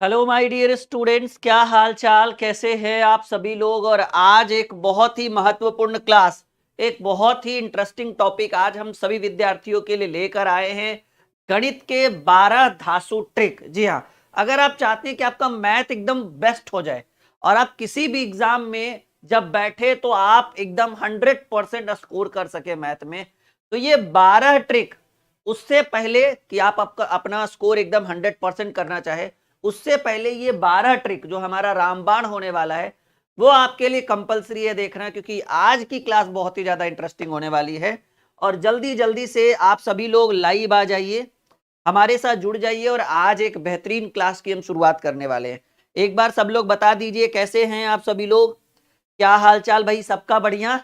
Hello my dear students, क्या हाल चाल, कैसे हैं आप सभी लोग। और आज एक बहुत ही महत्वपूर्ण क्लास, एक बहुत ही इंटरेस्टिंग टॉपिक आज हम सभी विद्यार्थियों के लिए लेकर आए हैं। गणित के 12 धांसू ट्रिक। जी हाँ, अगर आप चाहते हैं कि आपका मैथ एकदम बेस्ट हो जाए और आप किसी भी एग्जाम में जब बैठे तो आप एकदम 100% स्कोर कर सके मैथ में, तो ये 12 ट्रिक, उससे पहले कि आप आपका अपना स्कोर एकदम 100% करना चाहे, उससे पहले ये 12 ट्रिक जो हमारा रामबाण होने वाला है वो आपके लिए कंपलसरी है देखना, क्योंकि आज की क्लास बहुत ही ज्यादा इंटरेस्टिंग होने वाली है। और जल्दी जल्दी से आप सभी लोग लाइव आ जाइए, हमारे साथ जुड़ जाइए और आज एक बेहतरीन क्लास की हम शुरुआत करने वाले हैं। एक बार सब लोग बता दीजिए कैसे हैं आप सभी लोग, क्या हाल चाल भाई, सबका बढ़िया।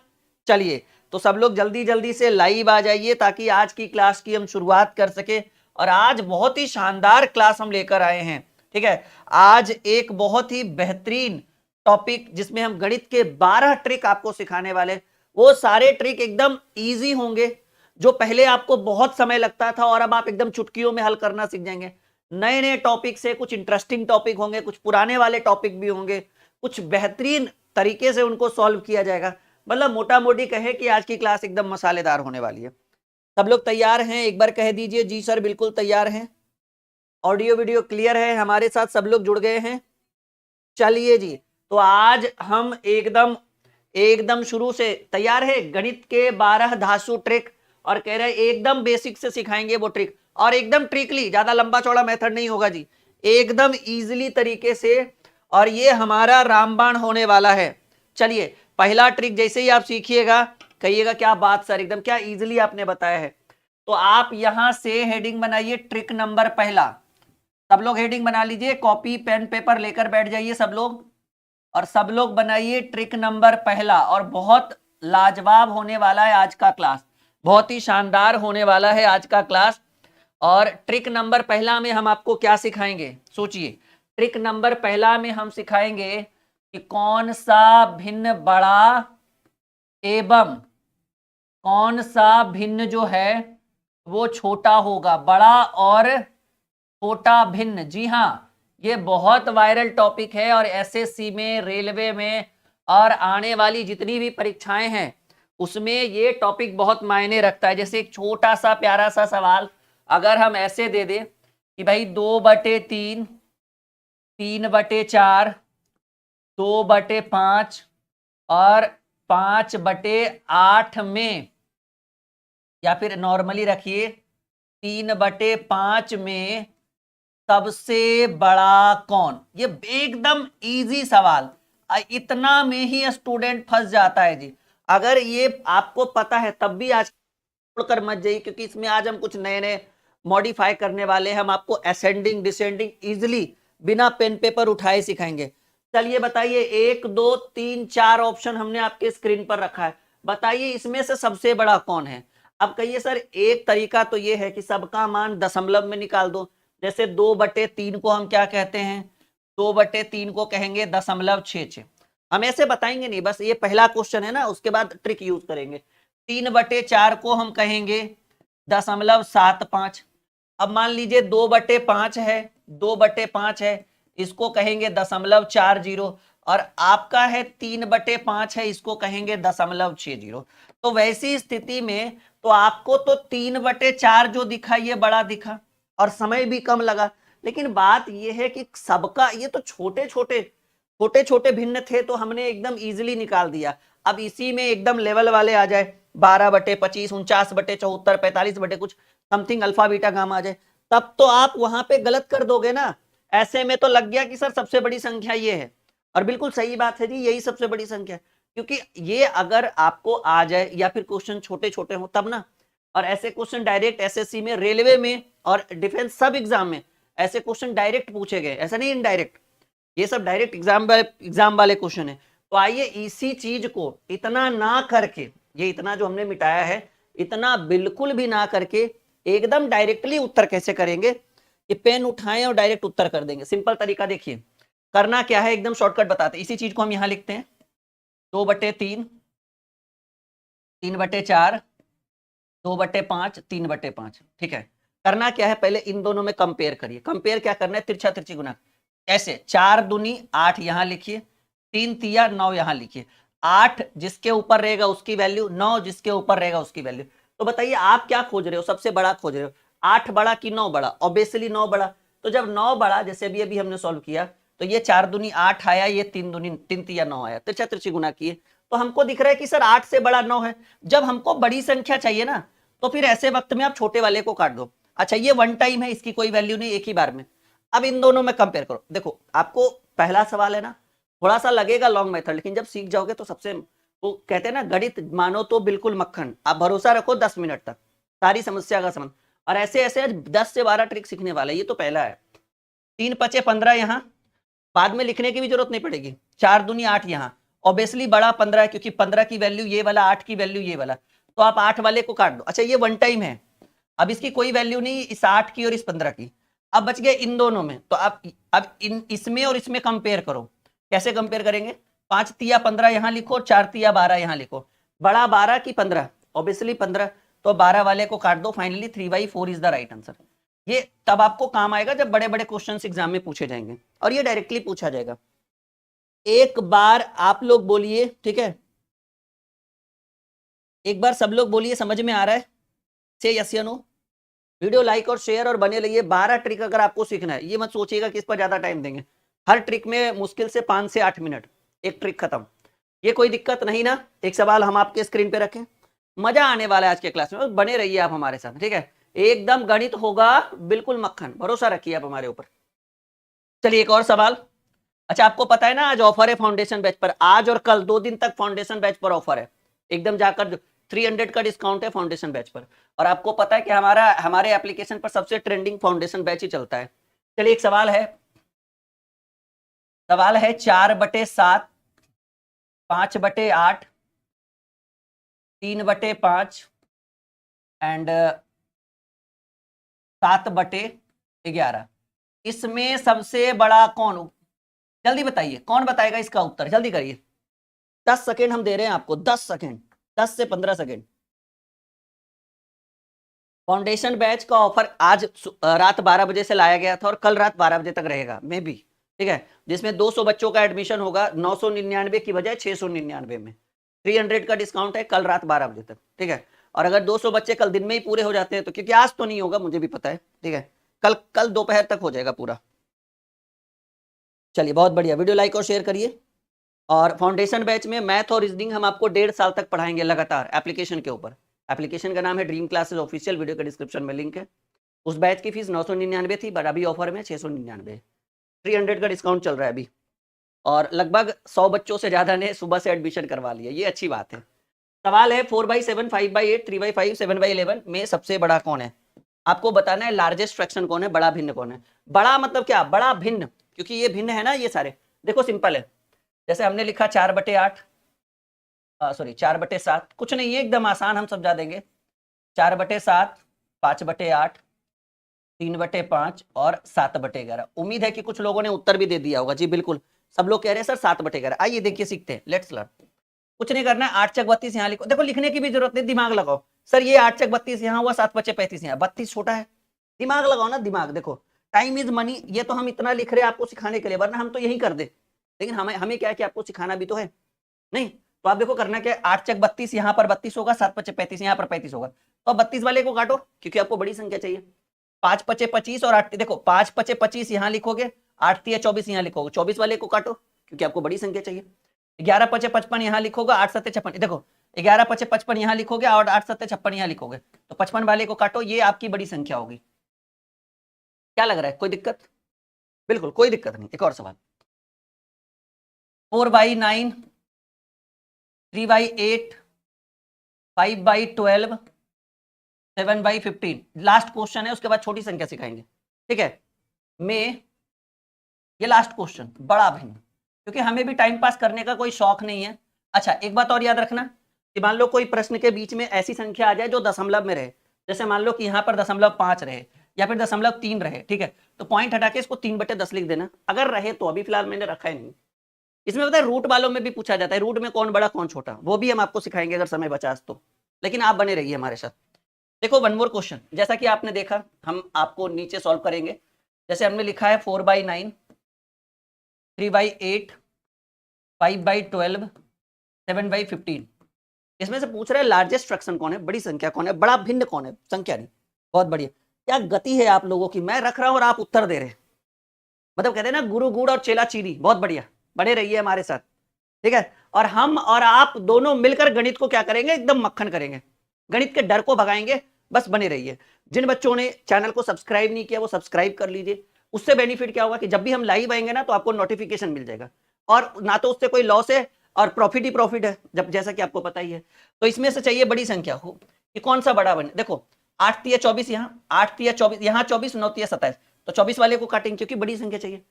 चलिए, तो सब लोग जल्दी जल्दी से लाइव आ जाइए ताकि आज की क्लास की हम शुरुआत कर सके। और आज बहुत ही शानदार क्लास हम लेकर आए हैं। ठीक है, आज एक बहुत ही बेहतरीन टॉपिक जिसमें हम गणित के 12 ट्रिक आपको सिखाने वाले। वो सारे ट्रिक एकदम इजी होंगे, जो पहले आपको बहुत समय लगता था और अब आप एकदम चुटकियों में हल करना सीख जाएंगे। नए नए टॉपिक से कुछ इंटरेस्टिंग टॉपिक होंगे, कुछ पुराने वाले टॉपिक भी होंगे, कुछ बेहतरीन तरीके से उनको सॉल्व किया जाएगा। मतलब मोटा मोटी कहे कि आज की क्लास एकदम मसालेदार होने वाली है। सब लोग तैयार हैं? एक बार कह दीजिए जी सर, बिल्कुल तैयार हैं। ऑडियो वीडियो क्लियर है, हमारे साथ सब लोग जुड़ गए हैं। चलिए जी, तो आज हम एकदम एकदम शुरू से तैयार है। गणित के 12 धांसू ट्रिक, और कह रहे हैं एकदम बेसिक से सिखाएंगे वो ट्रिक, और एकदम ट्रिकली, ज्यादा लंबा चौड़ा मेथड नहीं होगा जी, एकदम इजीली तरीके से। और ये हमारा रामबाण होने वाला है। चलिए, पहला ट्रिक जैसे ही आप सीखिएगा कहिएगा क्या बात सर, एकदम क्या इजीली आपने बताया है। तो आप यहां से हेडिंग बनाइए, ट्रिक नंबर पहला। सब लोग हेडिंग बना लीजिए, कॉपी पेन पेपर लेकर बैठ जाइए सब लोग, और सब लोग बनाइए ट्रिक नंबर पहला। और बहुत लाजवाब होने वाला है आज का क्लास, बहुत ही शानदार होने वाला है आज का क्लास। और ट्रिक नंबर पहला में हम आपको क्या सिखाएंगे, सोचिए। ट्रिक नंबर पहला में हम सिखाएंगे कि कौन सा भिन्न बड़ा एवं कौन सा भिन्न जो है वो छोटा होगा। बड़ा और छोटा भिन्न, जी हाँ, ये बहुत वायरल टॉपिक है और एसएससी में, रेलवे में और आने वाली जितनी भी परीक्षाएं हैं उसमें ये टॉपिक बहुत मायने रखता है। जैसे एक छोटा सा प्यारा सा सवाल अगर हम ऐसे दे दें कि भाई 2/3, 3/4, 2/5 और 5/8 में, या फिर नॉर्मली रखिए 3/5 में सबसे बड़ा कौन। ये एकदम इजी सवाल, इतना में ही स्टूडेंट फंस जाता है जी। अगर ये आपको पता है तब भी आज छोड़कर मत जाइए, क्योंकि इसमें आज हम कुछ नए नए मॉडिफाई करने वाले हैं। हम आपको असेंडिंग डिसेंडिंग इजिली बिना पेन पेपर उठाए सिखाएंगे। चलिए बताइए, 1 2 3 4 ऑप्शन हमने आपके स्क्रीन पर रखा है, बताइए इसमें से सबसे बड़ा कौन है। अब कहिए सर, एक तरीका तो ये है कि सबका मान दशमलव में निकाल दो। जैसे 2/3 को हम क्या कहते हैं, 2/3 को कहेंगे 0.66। हम ऐसे बताएंगे नहीं, बस ये पहला क्वेश्चन है ना, उसके बाद ट्रिक यूज करेंगे। 3/4 को हम कहेंगे 0.75। अब मान लीजिए 2/5 है, 2/5 है, इसको कहेंगे 0.40। और आपका है 3/5 है, इसको कहेंगे 0.60। तो वैसी स्थिति में तो आपको तो 3/4 जो दिखा ये बड़ा दिखा और समय भी कम लगा। लेकिन बात ये है कि सबका ये तो छोटे छोटे भिन्न थे, तो हमने एकदम इजीली निकाल दिया। अब इसी में एकदम लेवल वाले आ जाए, 12/25, 49/74, 45 कुछ समथिंग अल्फा बीटा गामा आ जाए, तब तो आप वहां पे गलत कर दोगे ना। ऐसे में तो लग गया कि सर सबसे बड़ी संख्या ये है, और बिल्कुल सही बात है जी, यही सबसे बड़ी संख्या है। क्योंकि ये अगर आपको आ जाए या फिर क्वेश्चन छोटे छोटे हो तब ना, और ऐसे क्वेश्चन डायरेक्ट एसएससी में, रेलवे में और डिफेंस सब एग्जाम में ऐसे क्वेश्चन डायरेक्ट पूछे गए, ऐसा नहीं इनडायरेक्ट। ये सब डायरेक्ट एग्जाम वाले क्वेश्चन है। तो आइए इसी चीज को इतना ना करके, ये इतना जो हमने मिटाया है, इतना बिल्कुल भी ना करके एकदम डायरेक्टली उत्तर कैसे करेंगे, कि पेन उठाएं और डायरेक्ट उत्तर कर देंगे। सिंपल तरीका देखिए, करना क्या है, एकदम शॉर्टकट बताते हैं। इसी चीज को हम यहां लिखते हैं, 2/3, 3/4, 2/5, 3/5। ठीक है, करना क्या है, पहले इन दोनों में कंपेयर करिए। कंपेयर क्या करना है, तिरछा तिरछी गुना। ऐसे 4 दूनी 8 यहां लिखिए, 3 तिया 9 यहां लिखिए। 8 जिसके ऊपर रहेगा उसकी वैल्यू, 9 जिसके ऊपर रहेगा उसकी वैल्यू। तो बताइए आप क्या खोज रहे हो, सबसे बड़ा खोज रहे हो, 8 बड़ा कि 9 बड़ा? ऑब्वियसली 9 बड़ा। तो जब 9 बड़ा, जैसे अभी अभी हमने सॉल्व किया, तो ये 4 दूनी 8 आया, ये 3 दूनी 3 तिया 9 आया, तिरछा तिरछी गुना किए तो हमको दिख रहा है कि सर 8 से बड़ा 9 है। जब हमको बड़ी संख्या चाहिए ना, तो फिर ऐसे वक्त में आप छोटे वाले को काट दो। अच्छा ये वन टाइम है, इसकी कोई वैल्यू नहीं, एक ही बार में। अब इन दोनों में कंपेयर करो, देखो आपको पहला सवाल है ना, थोड़ा सा लगेगा लॉन्ग मेथड, लेकिन जब सीख जाओगे तो सबसे, वो कहते हैं ना गणित मानो तो बिल्कुल मक्खन, आप भरोसा रखो 10 मिनट तक सारी समस्या का समाधान। और ऐसे ऐसे आज 10 से 12 ट्रिक सीखने वाला है, ये तो पहला है। 3 पचे 15 यहाँ, बाद में लिखने की भी जरूरत नहीं पड़ेगी। 4 दूनी 8 यहाँ, ऑब्वियसली बड़ा 15 है, क्योंकि 15 की वैल्यू ये वाला, 8 की वैल्यू ये वाला, तो आप 8 वाले को काट दो। अच्छा ये वन टाइम है, अब इसकी कोई वैल्यू नहीं, इस 8 की और इस 15 की। अब बच गए इन दोनों में, तो आप अब इसमें और इसमें कंपेयर करो। कैसे कंपेयर करेंगे? 5 तिया 15 यहां लिखो, 4 तिया 12 यहां लिखो। बड़ा 12 की 15? ऑब्वियसली 15, तो 12 वाले को काट दो। Finally 3/4 is the right answer. ये तब आपको काम आएगा जब बड़े बड़े क्वेश्चन एग्जाम में पूछे जाएंगे, और ये डायरेक्टली पूछा जाएगा। एक बार आप लोग बोलिए, ठीक है, एक बार सब लोग बोलिए समझ में आ रहा है, से यस या नो। वीडियो लाइक और शेयर और बने रहिए। 12 ट्रिक अगर आपको सीखना है, ये मत सोचिएगा कि इस पर ज्यादा टाइम देंगे। हर ट्रिक में मुश्किल से 5 से 8 मिनट, एक ट्रिक खत्म। ये कोई दिक्कत नहीं ना? एक सवाल हम आपके स्क्रीन पे रखें, मजा आने वाला है आज के क्लास में, बने रहिए आप हमारे साथ, ठीक है। एकदम गणित होगा बिल्कुल मक्खन, भरोसा रखिए आप हमारे ऊपर। चलिए एक और सवाल। अच्छा आपको पता है ना आज ऑफर है फाउंडेशन बैच पर, आज और कल 2 दिन तक फाउंडेशन बैच पर ऑफर है। एकदम जाकर 300 का डिस्काउंट है फाउंडेशन बैच पर। और आपको पता है कि हमारे एप्लीकेशन पर सबसे ट्रेंडिंग फाउंडेशन बैच ही चलता है। चलिए एक सवाल है, 4/7, 5/8, 3/5 एंड 7/11, इसमें सबसे बड़ा कौन? जल्दी बताइए, कौन बताएगा इसका उत्तर? जल्दी करिए, 10 सेकेंड हम दे रहे हैं आपको, 10 सेकेंड, 10 से 15 सेकेंड। फाउंडेशन बैच का ऑफर आज रात 12 बजे से लाया गया था और कल रात 12 बजे तक रहेगा मे बी, ठीक है, जिसमें 200 बच्चों का एडमिशन होगा, 999 की बजाय 699 में। 300 का डिस्काउंट है कल रात 12 बजे तक, ठीक है। और अगर 200 बच्चे कल दिन में ही पूरे हो जाते हैं, तो क्योंकि आज तो नहीं होगा मुझे भी पता है, ठीक है, कल दोपहर तक हो जाएगा पूरा। चलिए बहुत बढ़िया, वीडियो लाइक और शेयर करिए। और फाउंडेशन बैच में मैथ और रीजनिंग हम आपको 1.5 साल तक पढ़ाएंगे लगातार एप्लीकेशन के ऊपर। एप्लीकेशन का नाम है ड्रीम क्लासेस ऑफिशियल, वीडियो के डिस्क्रिप्शन में लिंक है। उस बैच की फीस 999 थी, बट अभी ऑफर में 699, 300 का डिस्काउंट चल रहा है अभी। और लगभग 100 बच्चों से ज्यादा ने सुबह से एडमिशन करवा लिया, ये अच्छी बात है। सवाल है 4/7, 5/8, 3/5, 7/11 में सबसे बड़ा कौन है? आपको बताना है लार्जेस्ट फ्रैक्शन कौन है, बड़ा भिन्न कौन है। बड़ा मतलब क्या? बड़ा भिन्न, क्योंकि ये भिन्न है ना ये सारे। देखो सिंपल है, जैसे हमने लिखा 4/8, सॉरी 4/7, कुछ नहीं है, एकदम आसान हम समझा देंगे। 4/7, 5/8, 3/5 और 7/11। उम्मीद है कि कुछ लोगों ने उत्तर भी दे दिया होगा। जी बिल्कुल, सब लोग कह रहे हैं सर 7/11। आइए देखिए सीखते हैं, लेट्स लर्न। कुछ नहीं करना है, 8 चक 32 यहाँ लिखो। देखो लिखने की भी जरूरत नहीं, दिमाग लगाओ। सर ये 8 चक 32 यहाँ हुआ, 7/5 यहाँ, 32 छोटा है, दिमाग लगाओ ना, दिमाग। देखो टाइम इज मनी, ये तो हम इतना लिख रहे हैं आपको सिखाने के लिए, वरना हम तो यही कर दे, लेकिन हमें क्या है कि आपको सिखाना भी तो है। नहीं तो आप देखो करना क्या है, 8 चक 32 यहाँ पर 32 होगा, 7/5 यहाँ पर 35 होगा, तो अब 32 वाले को काटो क्योंकि आपको बड़ी संख्या चाहिए। 5/25 और 8, देखो 5/25 यहाँ लिखोगे, 8×3 = 24 यहाँ लिखोगे, 24 वाले को काटो क्योंकि आपको बड़ी संख्या चाहिए। 11/55 यहाँ लिखोगे, 8×7 = 56, देखो 11/55 यहाँ लिखोगे और 8×7 = 56 यहाँ लिखोगे, तो 55 वाले को काटो, ये आपकी बड़ी संख्या होगी। क्या लग रहा है, कोई दिक्कत? बिल्कुल कोई दिक्कत नहीं। एक और सवाल, 4/9, 3/8, 5/12, 7/15, लास्ट क्वेश्चन है, उसके बाद छोटी संख्या सिखाएंगे, ठीक है। में ये लास्ट क्वेश्चन बड़ा भिन्न, क्योंकि हमें भी टाइम पास करने का कोई शौक नहीं है। अच्छा एक बात और याद रखना कि मान लो कोई प्रश्न के बीच में ऐसी संख्या आ जाए जो दशमलव में रहे, जैसे मान लो कि यहाँ पर 0.5 रहे या फिर 0.3 रहे, ठीक है, तो पॉइंट हटा के इसको 3/10 लिख देना अगर रहे तो। अभी फिलहाल मैंने रखा है नहीं। इसमें पता है रूट वालों में भी पूछा जाता है, रूट में कौन बड़ा कौन छोटा, वो भी हम आपको सिखाएंगे अगर समय बचा तो, लेकिन आप बने रहिए हमारे साथ। देखो वन मोर क्वेश्चन, जैसा कि आपने देखा हम आपको नीचे सॉल्व करेंगे। जैसे हमने लिखा है 4/9, 3/8, 5/12, 7/15। इसमें से पूछ रहे हैं लार्जेस्ट फ्रैक्शन कौन है, बड़ी संख्या कौन है, बड़ा भिन्न कौन है, संख्या नहीं। बहुत बढ़िया, क्या गति है आप लोगों की, मैं रख रहा हूं और आप उत्तर दे रहे हैं। मतलब कहते हैं ना गुरु गुड़ और चेला चीनी। बहुत बढ़िया, बने रहिए हमारे साथ, ठीक है। और हम और आप दोनों मिलकर गणित को क्या करेंगे, एकदम मक्खन करेंगे, गणित के डर को भगाएंगे। बस बने रहिए। जिन बच्चों ने चैनल को सब्सक्राइब नहीं किया वो सब्सक्राइब कर लीजिए। उससे बेनिफिट क्या होगा कि जब भी हम लाइव आएंगे ना तो आपको नोटिफिकेशन मिल जाएगा, और ना तो उससे कोई लॉस है और प्रॉफिट ही प्रॉफिट है, जब जैसा कि आपको पता ही है। तो इसमें से चाहिए बड़ी संख्या हो कि कौन सा बड़ा बने। देखो 8 तिया 24, यहाँ 8 तिया 24, यहाँ 24, 9 तिया 27, तो 24 वाले को काटेंगे क्योंकि बड़ी संख्या चाहिए।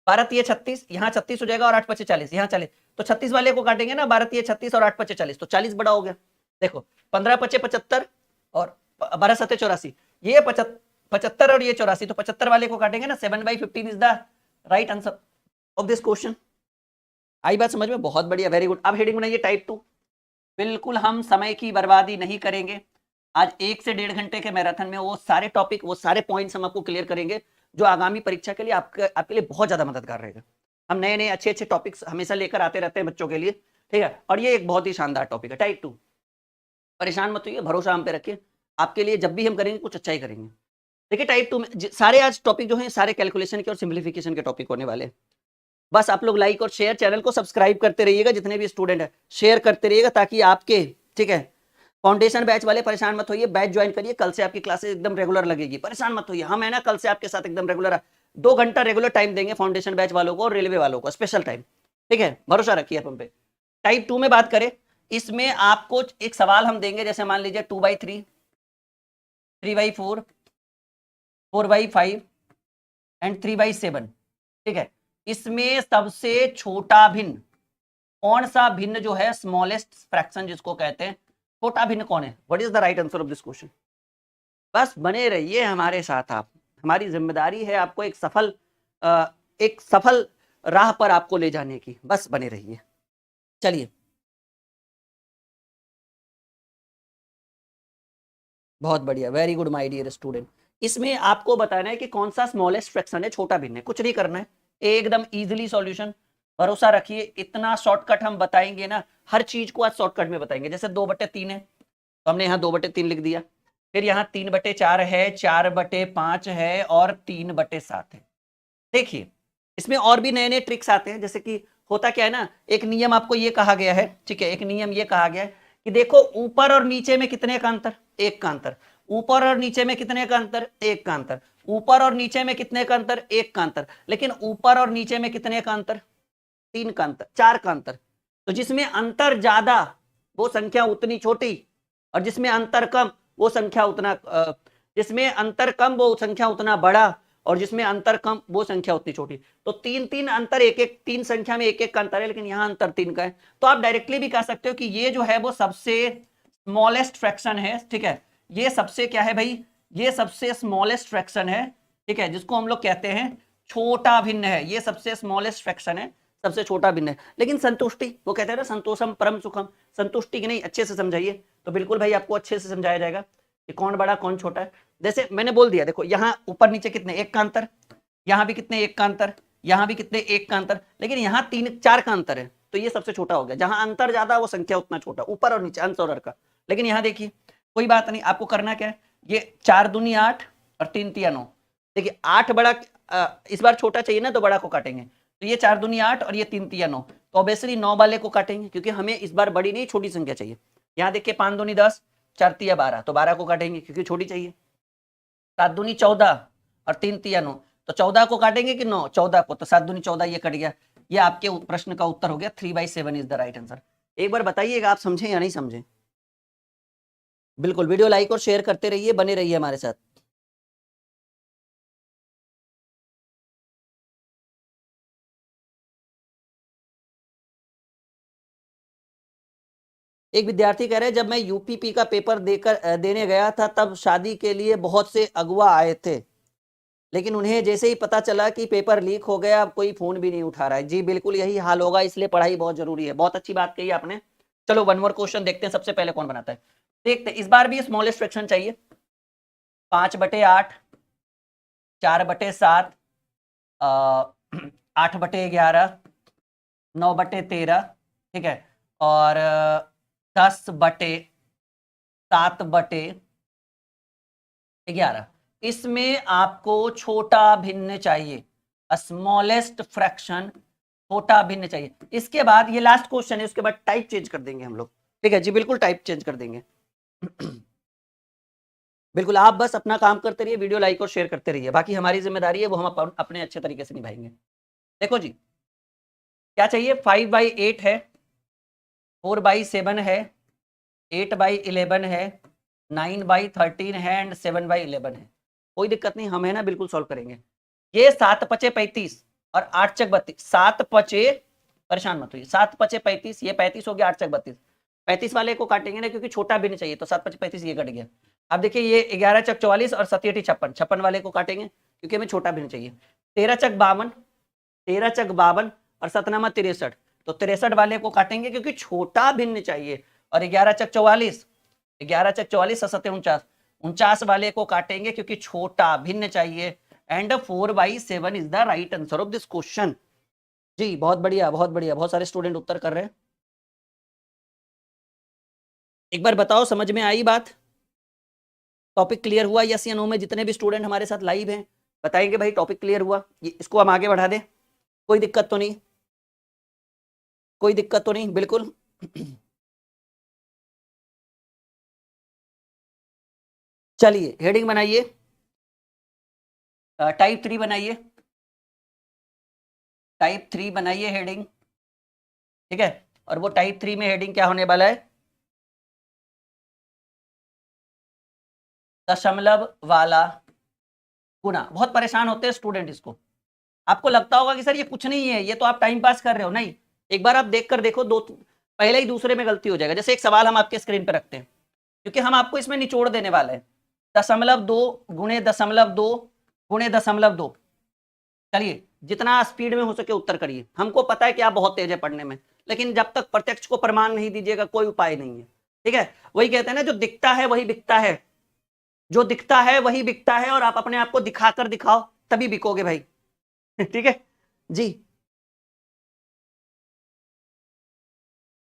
12 तिया 36, यहाँ 36 हो जाएगा और 8 पचे 40, यहाँ 40, तो 36 वाले को काटेंगे ना, 12 तिया 36 और 8 पचे 40, तो 40 बड़ा हो गया। देखो 15 पचे 75 और 12 सते 84, ये 75 और ये 84, तो 75 वाले को काटेंगे ना। 7/15 is the right answer of this question. आई बात समझ में? बहुत बढ़िया, वेरी गुड। अब हेडिंग बनाइए टाइप 2। बिल्कुल हम समय की बर्बादी नहीं करेंगे। आज 1 से 1.5 घंटे के मैराथन में वो सारे टॉपिक, वो सारे पॉइंट्स हम आपको क्लियर करेंगे जो आगामी परीक्षा के लिए आपके लिए बहुत ज्यादा मददगार रहेगा। हम नए नए अच्छे अच्छे टॉपिक्स हमेशा लेकर आते रहते हैं बच्चों के लिए, ठीक है। और ये एक बहुत ही शानदार टॉपिक है टाइप 2। परेशान मत होइए, भरोसा हम पे रखिए, आपके लिए जब भी हम करेंगे कुछ अच्छा ही करेंगे। देखिए टाइप 2 में सारे आज टॉपिक जो है सारे कैलकुलेशन के और सिंप्लीफिकेशन के टॉपिक होने वाले हैं। बस आप लोग लाइक और शेयर, चैनल को सब्सक्राइब करते रहिएगा, जितने भी स्टूडेंट है शेयर करते रहिएगा ताकि आपके, ठीक है। फाउंडेशन बैच वाले परेशान मत होइए, बैच ज्वाइन करिए, कल से आपकी क्लासेस एकदम रेगुलर लगेगी, परेशान मत होइए। हम है ना कल से आपके साथ एकदम रेगुलर 2 घंटा रेगुलर टाइम देंगे फाउंडेशन बैच वालों को और रेलवे वालों को स्पेशल टाइम, ठीक है। भरोसा रखिए आप हम पे। टाइप 2 में बात करें, इसमें आपको एक सवाल हम देंगे, जैसे मान लीजिए 2/3, 3/4, 4/5 एंड 3/7, ठीक है। इसमें सबसे छोटा भिन्न कौन सा भिन्न जो है, स्मॉलेस्ट फ्रैक्शन जिसको कहते हैं, छोटा भिन्न कौन है? What is the right answer of this question? बस बने रहिए हमारे साथ आप, हमारी जिम्मेदारी है आपको एक सफल राह पर आपको ले जाने की, बस बने रहिए। चलिए, बहुत बढ़िया, very good my dear student. इसमें आपको बताना है कि कौन सा स्मॉलेस्ट फ्रैक्शन है, छोटा भिन्न है, कुछ नहीं करना है, एकदम इजीली सॉल्यूशन। भरोसा रखिए, इतना शॉर्टकट हम बताएंगे ना, हर चीज को आज शॉर्टकट में बताएंगे। जैसे 2/3 है तो हमने यहाँ 2/3 लिख दिया, फिर यहाँ 3/4 है, 4/5 है और 3/7 है। देखिए इसमें और भी नए नए ट्रिक्स आते हैं, जैसे कि होता क्या है ना, एक नियम आपको ये कहा गया है, ठीक है, एक नियम ये कहा गया है कि देखो ऊपर और नीचे में कितने का अंतर, 1 का अंतर। ऊपर और नीचे में कितने का अंतर, 1 का अंतर। ऊपर और नीचे में कितने का अंतर, 1 का अंतर। लेकिन ऊपर और नीचे में कितने का अंतर, 3 का अंतर, 4 का अंतर। तो जिसमें अंतर ज्यादा वो संख्या उतनी छोटी, और जिसमें अंतर कम वो संख्या उतना जिसमें अंतर कम वो संख्या उतना बड़ा, और जिसमें अंतर कम वो संख्या उतनी छोटी। तो 3 अंतर, एक एक 3 संख्या में 1 का अंतर है, लेकिन यहां अंतर 3 का है। तो आप डायरेक्टली भी कह सकते हो कि ये जो है वो सबसे स्मॉलेस्ट फ्रैक्शन है, ठीक है। ये सबसे क्या है भाई, ये सबसे स्मॉलेस्ट फ्रैक्शन है, ठीक है, जिसको हम लोग कहते हैं छोटा भिन्न है। ये सबसे स्मॉलेस्ट फ्रैक्शन है, सबसे छोटा भिन्न है। लेकिन संतुष्टि, वो कहते हैं ना संतोषम परम सुखम, संतुष्टि की नहीं, अच्छे से समझाइए तो बिल्कुल भाई आपको अच्छे से समझाया जाएगा कि कौन बड़ा कौन छोटा है। जैसे मैंने बोल दिया, देखो यहाँ ऊपर नीचे कितने, 1 का अंतर, यहाँ भी कितने 1 का अंतर, यहाँ भी कितने 1 का अंतर, लेकिन यहाँ 3-4 का अंतर है, तो ये सबसे छोटा हो गया। जहां अंतर ज्यादा वो संख्या उतना छोटा, ऊपर और नीचे अंश और हर का। लेकिन यहाँ देखिए कोई बात नहीं, आपको करना क्या है, ये 4 दूनी 8 और 3 तिया 9। देखिए 8 बड़ा, इस बार छोटा चाहिए ना तो बड़ा को काटेंगे, तो ये 4 दूनी 8 और ये 3 तिया 9, तो ऑब्वियसली 9 वाले को काटेंगे क्योंकि हमें इस बार बड़ी नहीं छोटी संख्या चाहिए। यहाँ देखिए 5 दूनी 10, 4 तिया 12, तो 12 को काटेंगे क्योंकि छोटी चाहिए। 7 दूनी 14 और 3 तिया 9, तो 14 को काटेंगे कि 9, 14 को, तो 7 दूनी 14, ये कट गया। ये आपके प्रश्न का उत्तर हो गया, 3/7 इज द राइट आंसर। एक बार बताइएगा आप समझे या नहीं समझे। बिल्कुल, वीडियो लाइक और शेयर करते रहिए, बने रहिए हमारे साथ। एक विद्यार्थी कह रहे हैं जब मैं यूपीपी का पेपर देने गया था तब शादी के लिए बहुत से अगुआ आए थे, लेकिन उन्हें जैसे ही पता चला कि पेपर लीक हो गया अब कोई फोन भी नहीं उठा रहा है। जी बिल्कुल यही हाल होगा, इसलिए पढ़ाई बहुत जरूरी है। बहुत अच्छी बात कही आपने। चलो वन मोर क्वेश्चन देखते हैं, सबसे पहले कौन बनाता है। देखते हैं, इस बार भी स्मॉलेस्ट फ्रैक्शन चाहिए। 5/8, 4/7, 8/11, 9/13, ठीक है, और 10/7/11। इसमें आपको छोटा भिन्न चाहिए, स्मॉलेस्ट फ्रैक्शन, छोटा भिन्न चाहिए। इसके बाद ये लास्ट क्वेश्चन है, उसके बाद टाइप चेंज कर देंगे हम लोग, ठीक है जी, बिल्कुल टाइप चेंज कर देंगे। बिल्कुल, आप बस अपना काम करते रहिए, वीडियो लाइक और शेयर करते रहिए, बाकी हमारी जिम्मेदारी है वो हम अपने अच्छे तरीके से निभाएंगे। देखो जी, क्या चाहिए, 5/8 है, 4/7 है, 8/11 है, 9/13 है एंड 7/11 है। कोई दिक्कत नहीं, हम है ना बिल्कुल सॉल्व करेंगे। ये 7×5 = 35 और 8×32, 7×5, परेशान मत होइए, 7×5 = 35, ये 35 हो गया, 8×32, 35 वाले को काटेंगे ना क्योंकि छोटा भी नहीं चाहिए, तो 7×5 = 35, ये कट गया। अब देखिए ये 11×4 = 44 और 7×8 = 56, 56 वाले को काटेंगे क्योंकि हमें छोटा भी नहीं चाहिए। 13×52, 13×52 और 7×9 = 63, तो 63 वाले को काटेंगे क्योंकि छोटा भिन्न चाहिए। और 11×44, 11×44 और 7×49, 49 वाले को काटेंगे क्योंकि छोटा भिन्न चाहिए। And 4/7 is the right answer of this question. जी बहुत बढ़िया, बहुत बढ़िया, बहुत सारे स्टूडेंट उत्तर कर रहे हैं। एक बार बताओ समझ में आई बात, टॉपिक क्लियर हुआ यस या नो में? जितने भी स्टूडेंट हमारे साथ लाइव हैं बताएंगे भाई टॉपिक क्लियर हुआ। इसको हम आगे बढ़ा दें, कोई दिक्कत तो नहीं, कोई दिक्कत तो नहीं, बिल्कुल। चलिए हेडिंग बनाइए, टाइप 3 बनाइए, टाइप 3 बनाइए हेडिंग, ठीक है। और वो टाइप 3 में हेडिंग क्या होने वाला है, दशमलव वाला गुना। बहुत परेशान होते हैं स्टूडेंट इसको, आपको लगता होगा कि सर ये कुछ नहीं है, ये तो आप टाइम पास कर रहे हो। नहीं, एक बार आप देख कर देखो, दो पहले ही दूसरे में गलती हो जाएगा। जैसे एक सवाल हम आपके स्क्रीन पर रखते हैं, क्योंकि हम आपको इसमें निचोड़ देने वाले हैं, 0.2 गुणे 0.2 गुणे 0.2। चलिए जितना स्पीड में हो सके उत्तर करिए। हमको पता है कि आप बहुत तेज है पढ़ने में, लेकिन जब तक प्रत्यक्ष को प्रमाण नहीं दीजिएगा कोई उपाय नहीं है, ठीक है। वही कहते हैं ना, जो दिखता है वही बिकता है, जो दिखता है वही बिकता है, और आप अपने आप को दिखाकर दिखाओ तभी बिकोगे भाई। ठीक है जी।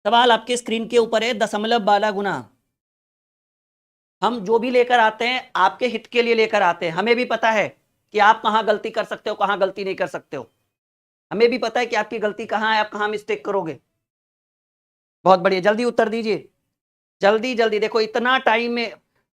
सवाल आपके स्क्रीन के ऊपर है, दशमलव वाला गुना। हम जो भी लेकर आते हैं आपके हित के लिए लेकर आते हैं। हमें भी पता है कि आप कहां गलती कर सकते हो, कहां गलती नहीं कर सकते हो। हमें भी पता है कि आपकी गलती कहां है, आप कहां मिस्टेक करोगे। बहुत बढ़िया, जल्दी उत्तर दीजिए, जल्दी जल्दी। देखो इतना टाइम में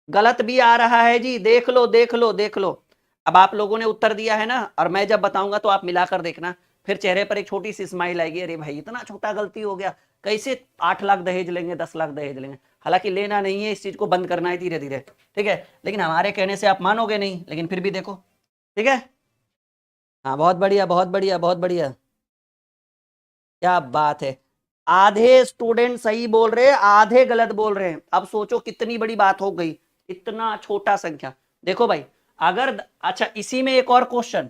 गलत भी आ रहा है जी, देख लो देख लो देख लो। अब आप लोगों ने उत्तर दिया है ना, और मैं जब बताऊंगा तो आप मिलाकर देखना, फिर चेहरे पर एक छोटी सी स्माइल आएगी, अरे भाई इतना छोटा गलती हो गया, कैसे 8 लाख दहेज लेंगे, 10 लाख दहेज लेंगे। हालांकि लेना नहीं है, इस चीज को बंद करना है धीरे धीरे, ठीक है। लेकिन हमारे कहने से आप मानोगे नहीं, लेकिन फिर भी देखो, ठीक है। हाँ बहुत बढ़िया, बहुत बढ़िया, बहुत बढ़िया, क्या बात है। आधे स्टूडेंट सही बोल रहे हैं, आधे गलत बोल रहे हैं। अब सोचो कितनी बड़ी बात हो गई, इतना छोटा संख्या। देखो भाई, अगर अच्छा इसी में एक और क्वेश्चन,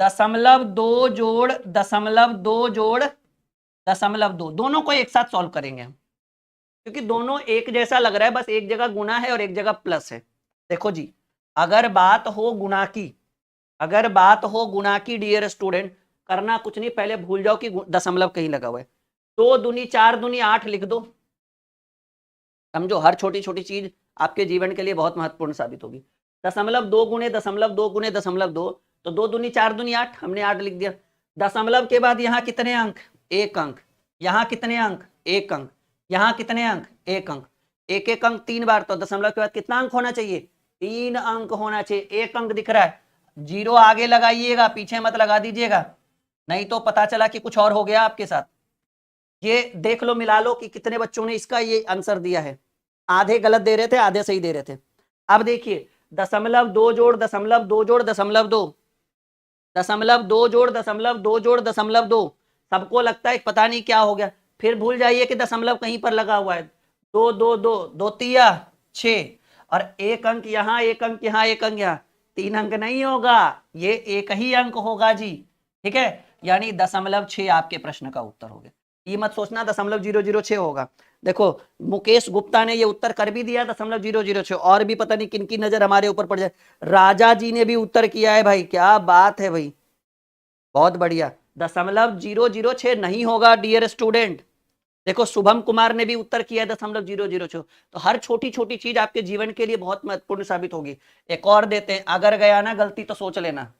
0.2 जोड़ 0.2 जोड़ 0.2, दोनों को एक साथ सॉल्व करेंगे हम, क्योंकि दोनों एक जैसा लग रहा है, बस एक जगह गुना है और एक जगह प्लस है। देखो जी, अगर बात हो गुना की, अगर बात हो गुना की डियर स्टूडेंट, करना कुछ नहीं, पहले भूल जाओ कि दशमलव कहीं लगा हुआ है। 2 दूनी 4 दूनी 8 लिख दो। समझो हर छोटी छोटी चीज आपके जीवन के लिए बहुत महत्वपूर्ण साबित होगी। 0.2 गुणे 0.2 गुणे 0.2, तो 2 दूनी 4 दूनी 8, हमने 8 लिख दिया। दशमलव के बाद यहाँ कितने अंक, 1 अंक। यहाँ कितने अंक, 1 अंक। यहाँ कितने अंक, 1 अंक। एक एक अंक 3 बार, तो दशमलव के बाद कितना अंक होना चाहिए, 3 अंक होना चाहिए। 1 अंक दिख रहा है, 0 आगे लगाइएगा, पीछे मत लगा दीजिएगा, नहीं तो पता चला कि कुछ और हो गया आपके साथ। ये देख लो, मिला लो कि कितने बच्चों ने इसका ये आंसर दिया है। आधे गलत दे रहे थे, आधे सही दे रहे थे। अब देखिए 0.2 जोड़ 0.2 जोड़ 0.2, 0.2 जोड़ 0.2 जोड़ 0.2। सबको लगता है पता नहीं क्या हो गया, फिर भूल जाइए कि दशमलव कहीं पर लगा हुआ है। 2 2 2 2 तिया 6, और 1 अंक यहाँ, 1 अंक यहाँ, 1 अंक यहाँ, 3 अंक नहीं होगा, ये एक ही अंक होगा जी, ठीक है। यानी 0.6 आपके प्रश्न का उत्तर हो गया। ये मत सोचना 0.006 होगा। देखो मुकेश गुप्ता ने ये उत्तर कर भी दिया 0.006, और भी पता नहीं किन की नजर हमारे ऊपर पड़ जाए। राजा जी ने भी उत्तर किया है भाई, क्या बात है भाई, बहुत बढ़िया। 0.006 नहीं होगा डियर स्टूडेंट। देखो शुभम कुमार ने भी उत्तर किया 0.006। तो हर छोटी छोटी चीज आपके जीवन के लिए बहुत महत्वपूर्ण साबित होगी। एक और देते हैं, अगर गया ना गलती तो सोच लेना।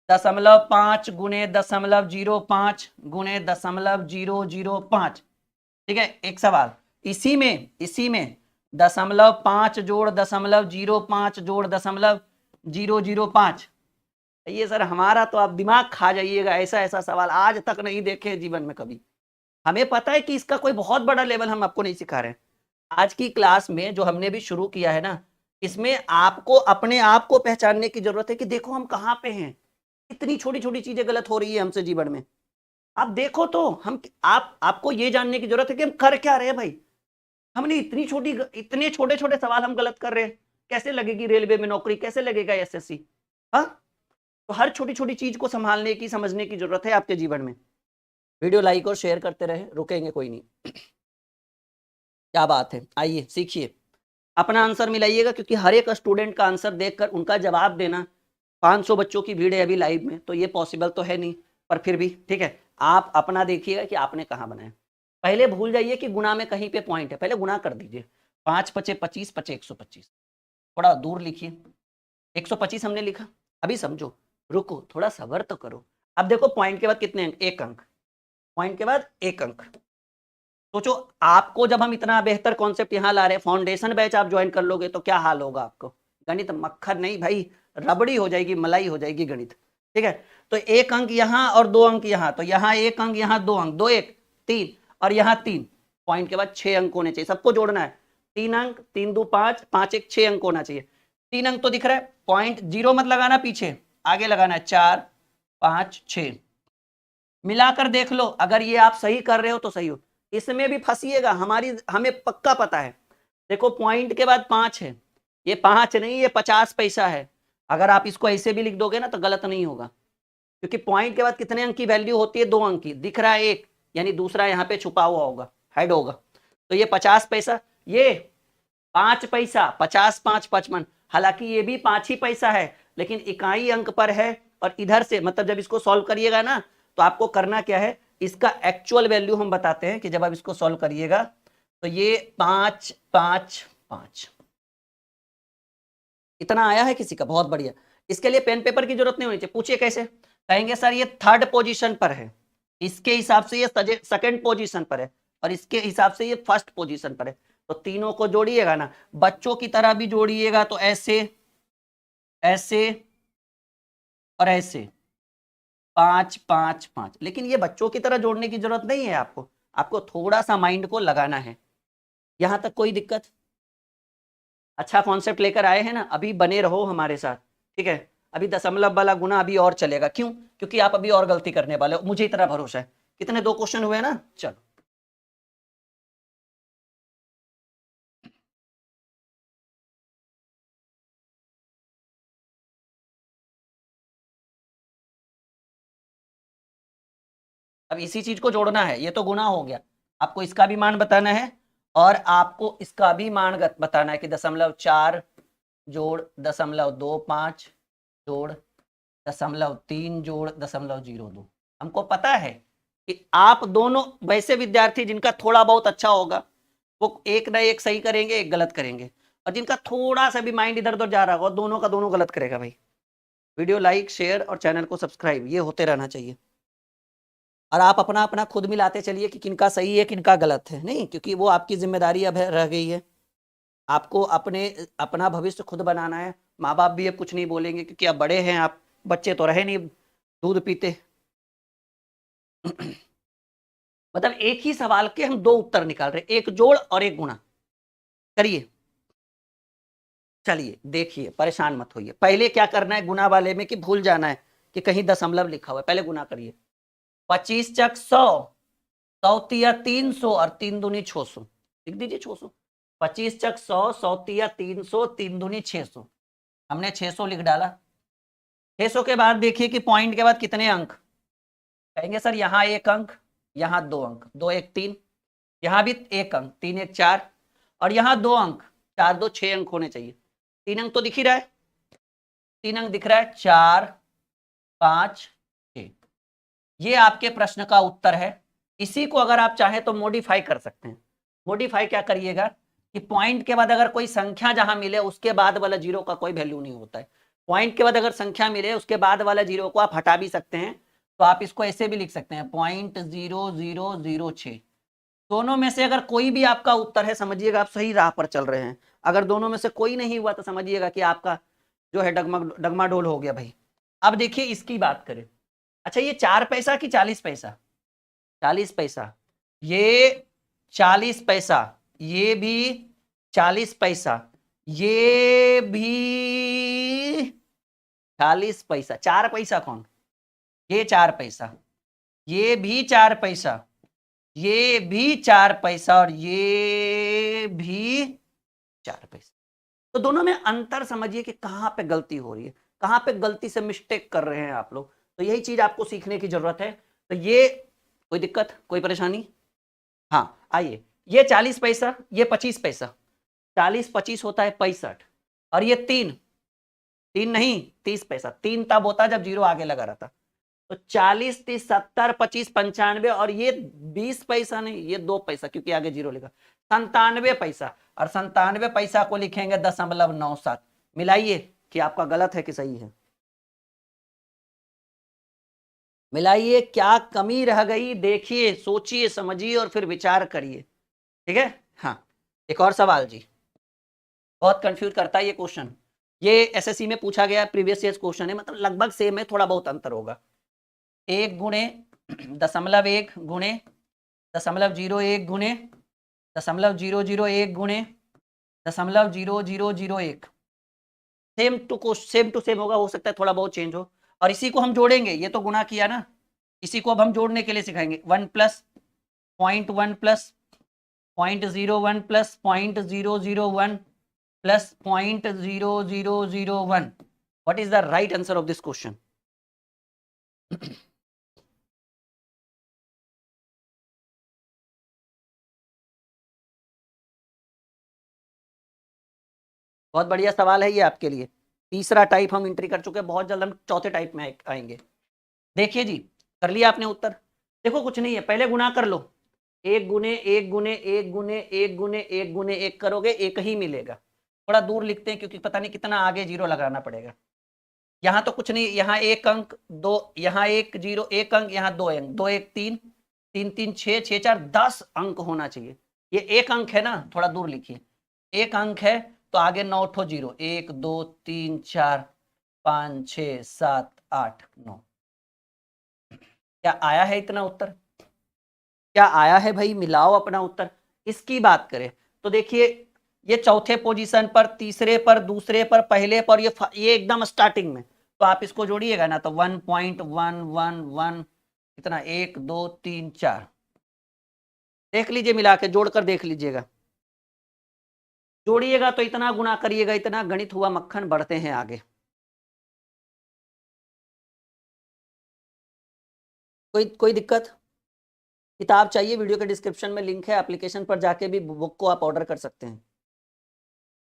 0.5 गुणे 0.05 गुणे 0.005। ठीक है, एक सवाल इसी में 0.5 जोड़ 0.05 जोड़ 0.005। ये सर हमारा तो आप दिमाग खा जाइएगा, ऐसा ऐसा सवाल आज तक नहीं देखे जीवन में कभी। हमें पता है कि इसका कोई बहुत बड़ा लेवल हम आपको नहीं सिखा रहे हैं। आज की क्लास में जो हमने भी शुरू किया है ना, इसमें आपको अपने आप को पहचानने की जरूरत है कि देखो हम कहां पे हैं। इतनी छोटी छोटी चीजें गलत हो रही है हमसे जीवन में। आप देखो तो हम आपको ये जानने की जरूरत है कि हम कर क्या रहे हैं भाई। हमने इतने छोटे छोटे सवाल हम गलत कर रहे हैं। कैसे लगेगी रेलवे में नौकरी, कैसे लगेगा एसएससी। हाँ, तो हर छोटी छोटी चीज को संभालने की, समझने की जरूरत है आपके जीवन में। वीडियो लाइक और शेयर करते रहे, रुकेंगे कोई नहीं। क्या बात है, आइए सीखिए। अपना आंसर मिलाइएगा, क्योंकि हर एक स्टूडेंट का आंसर देखकर उनका जवाब देना, 500 बच्चों की भीड़ है अभी लाइव में, तो ये पॉसिबल तो है नहीं, पर फिर भी ठीक है। आप अपना देखिएगा कि आपने कहाँ बनाया। पहले भूल जाइए कि गुणा में कहीं पे पॉइंट है, पहले गुणा कर दीजिए। 5 पचे 25, पचे 125। थोड़ा दूर लिखिए। 125 हमने लिखा, अभी समझो, रुको थोड़ा सब्र तो करो। अब देखो पॉइंट के बाद कितने अंक, 1 अंक। पॉइंट के बाद 1 अंक। सोचो आपको जब हम इतना बेहतर कॉन्सेप्ट यहाँ ला रहे हैं, फाउंडेशन बैच आप ज्वाइन कर लोगे तो क्या हाल होगा आपको। गणित मक्खन नहीं भाई, रबड़ी हो जाएगी, मलाई हो जाएगी गणित। ठीक है, तो 1 अंक यहाँ और 2 अंक यहाँ, तो यहाँ 1 अंक, यहाँ 2 अंक, 2 1 3 और यहाँ 3। पॉइंट के बाद 6 अंक होने चाहिए, सबको जोड़ना है। 3 अंक, 3 2 5, 5 1 6 अंक होना चाहिए। 3 अंक तो दिख रहा है, पॉइंट जीरो मत लगाना, पीछे आगे लगाना है। 4 5 6 मिलाकर देख लो, अगर ये आप सही कर रहे हो तो सही हो। इसमें भी फंसिएगा, हमें पक्का पता है। देखो पॉइंट के बाद 5 है, ये 5 नहीं, ये 50 पैसा है। अगर आप इसको ऐसे भी लिख दोगे ना तो गलत नहीं होगा, क्योंकि पॉइंट के बाद कितने अंक की वैल्यू होती है, 2 अंक की। दिख रहा है 1, यानी दूसरा यहाँ पे छुपा हुआ होगा, हाइड होगा। तो ये 50 पैसा, ये 5 पैसा, 50 5 55। हालांकि ये भी 5 ही पैसा है, लेकिन इकाई अंक पर है। और इधर से मतलब जब इसको सॉल्व करिएगा ना, तो आपको करना क्या है, इसका एक्चुअल वैल्यू हम बताते हैं कि जब आप इसको सॉल्व करिएगा तो ये 5 5 5 इतना आया है किसी का, बहुत बढ़िया। इसके लिए पेन पेपर की जरूरत नहीं होनी चाहिए। पूछिए कैसे, कहेंगे सर ये 3rd पोजीशन पर है, इसके हिसाब से ये 2nd पोजीशन पर है, और इसके हिसाब से ये 1st पोजीशन पर है। तो तीनों को जोड़िएगा ना, बच्चों की तरह भी जोड़िएगा, तो ऐसे ऐसे और ऐसे 5 5 5। लेकिन ये बच्चों की तरह जोड़ने की जरूरत नहीं है आपको थोड़ा सा माइंड को लगाना है। यहां तक कोई दिक्कत? अच्छा कॉन्सेप्ट लेकर आए हैं ना, अभी बने रहो हमारे साथ। ठीक है, अभी दशमलव वाला गुना अभी और चलेगा, क्यों? क्योंकि आप अभी और गलती करने वाले हो, मुझे इतना भरोसा है। कितने 2 क्वेश्चन हुए ना, चलो। अब इसी चीज को जोड़ना है, ये तो गुना हो गया। आपको इसका भी मान बताना है, और आपको इसका भी मान बताना है कि 0.4 जोड़ 0.25 जोड़ 0.3 जोड़ 0.02। हमको पता है कि आप दोनों वैसे विद्यार्थी जिनका थोड़ा बहुत अच्छा होगा, वो एक ना एक सही करेंगे, एक गलत करेंगे। और जिनका थोड़ा सा भी माइंड इधर उधर जा रहा होगा, दोनों का दोनों गलत करेगा भाई। वीडियो लाइक शेयर और चैनल को सब्सक्राइब, ये होते रहना चाहिए। और आप अपना अपना खुद मिलाते चलिए कि किनका सही है किनका गलत है, नहीं, क्योंकि वो आपकी जिम्मेदारी अब रह गई है। आपको अपना भविष्य खुद बनाना है। माँ बाप भी अब कुछ नहीं बोलेंगे, क्योंकि अब बड़े हैं आप, बच्चे तो रहे नहीं दूध पीते। मतलब एक ही सवाल के हम 2 उत्तर निकाल रहे, एक जोड़ और एक गुणा। करिए, चलिए देखिए, परेशान मत होइए। पहले क्या करना है गुणा वाले में, कि भूल जाना है कि कहीं दशमलव लिखा हुआ है। पहले गुणा करिए। 25 चक 100, 100 तिया 300 और 3 दूनी 600। लिख दीजिए 600। 25 चक 100, 100 तिया 300, 3 दूनी 600। हमने 600 लिख डाला। 600 के बाद देखिए कि पॉइंट के बाद कितने अंक। कहेंगे सर यहाँ 1 अंक, यहाँ 2 अंक, 2 1 3, यहाँ भी 1 अंक, 3 1 4, और यहाँ 2 अंक, 4 2 6 अंक होने चाहिए। 3 अंक तो दिख ही रहा है, 3 अंक दिख रहा है, 4 5 6। ये आपके प्रश्न का उत्तर है। इसी को अगर आप चाहें तो मॉडिफाई कर सकते हैं। मॉडिफाई क्या करिएगा कि पॉइंट के बाद अगर कोई संख्या जहां मिले उसके बाद वाला जीरो का कोई वैल्यू नहीं होता है। पॉइंट के बाद अगर संख्या मिले उसके बाद वाला जीरो को आप हटा भी सकते हैं। तो आप इसको ऐसे भी लिख सकते हैं 0.0006। दोनों में से अगर कोई भी आपका उत्तर है समझिएगा आप सही राह पर चल रहे हैं। अगर दोनों में से कोई नहीं हुआ तो समझिएगा कि आपका जो है डगमाडोल हो गया भाई। अब देखिए इसकी बात करें। अच्छा ये 4 पैसा कि 40 पैसा? 40 पैसा। ये 40 पैसा, ये भी 40 पैसा, ये भी 40 पैसा। 4 पैसा कौन? ये 4 पैसा, ये भी 4 पैसा, ये भी 4 पैसा और ये भी 4 पैसा। तो दोनों में अंतर समझिए कि कहां पे गलती हो रही है, कहां पे गलती से मिस्टेक कर रहे हैं आप लोग। तो यही चीज आपको सीखने की जरूरत है। तो ये कोई दिक्कत, कोई परेशानी? हाँ आइए, ये 40 पैसा, ये 25 पैसा। 40 25 होता है 65 और ये 3 नहीं 30 पैसा। 3 तब होता जब जीरो आगे लगा रहता। तो 40 30 70 25 95 और ये 20 पैसा नहीं, ये 2 पैसा क्योंकि आगे जीरो लिखा। 97 पैसा और 97 पैसा को लिखेंगे 0.97। मिलाइए कि आपका गलत है कि सही है। मिलाइए क्या कमी रह गई, देखिए सोचिए समझिए और फिर विचार करिए। ठीक है। हाँ एक और सवाल जी, बहुत कंफ्यूज करता है ये क्वेश्चन। ये एसएससी में पूछा गया प्रीवियस ईयर क्वेश्चन है, मतलब लगभग सेम है, थोड़ा बहुत अंतर होगा। 1 गुणे 0.1 गुणे 0.01 गुणे 0.001 गुणे 0.0001। सेम टू सेम होगा, हो सकता है थोड़ा बहुत चेंज हो। और इसी को हम जोड़ेंगे, ये तो गुणा किया ना, इसी को अब हम जोड़ने के लिए सिखाएंगे। 1 plus 0.1 plus 0.01 plus 0.001 plus 0.0001। What is the right answer of this question? बहुत बढ़िया सवाल है ये आपके लिए। तीसरा टाइप हम एंट्री कर चुके हैं, बहुत जल्द हम चौथे टाइप में आएंगे। देखिए जी, कर लिया आपने उत्तर? देखो कुछ नहीं है, पहले गुणा कर लो। 1 गुने 1 गुने 1 गुने 1 गुने 1 गुने 1 करोगे, एक ही मिलेगा। थोड़ा दूर लिखते हैं क्योंकि पता नहीं कितना आगे जीरो लगाना पड़ेगा। यहाँ तो कुछ नहीं, यहाँ 1 अंक 2, यहाँ 1 0 1 अंक, यहाँ 2 अंक, 2 1 3 3 3 6 6 4 10 अंक होना चाहिए। ये 1 अंक है ना, थोड़ा दूर लिखिए। 1 अंक है तो आगे 9 ठो जीरो, 1 2 3 4 5 6 7 8 9। क्या आया है इतना उत्तर? क्या आया है भाई? मिलाओ अपना उत्तर। इसकी बात करें तो देखिए, ये चौथे पोजीशन पर, तीसरे पर, दूसरे पर, पहले पर, ये एकदम स्टार्टिंग में। तो आप इसको जोड़िएगा ना तो 1.111 कितना, 1 2 3 4। देख लीजिए, मिला के जोड़कर देख लीजिएगा। जोड़िएगा तो इतना, गुना करिएगा इतना, गणित हुआ मक्खन, बढ़ते हैं आगे। कोई दिक्कत? किताब चाहिए, वीडियो के डिस्क्रिप्शन में लिंक है, एप्लीकेशन पर जाके भी बुक को आप ऑर्डर कर सकते हैं।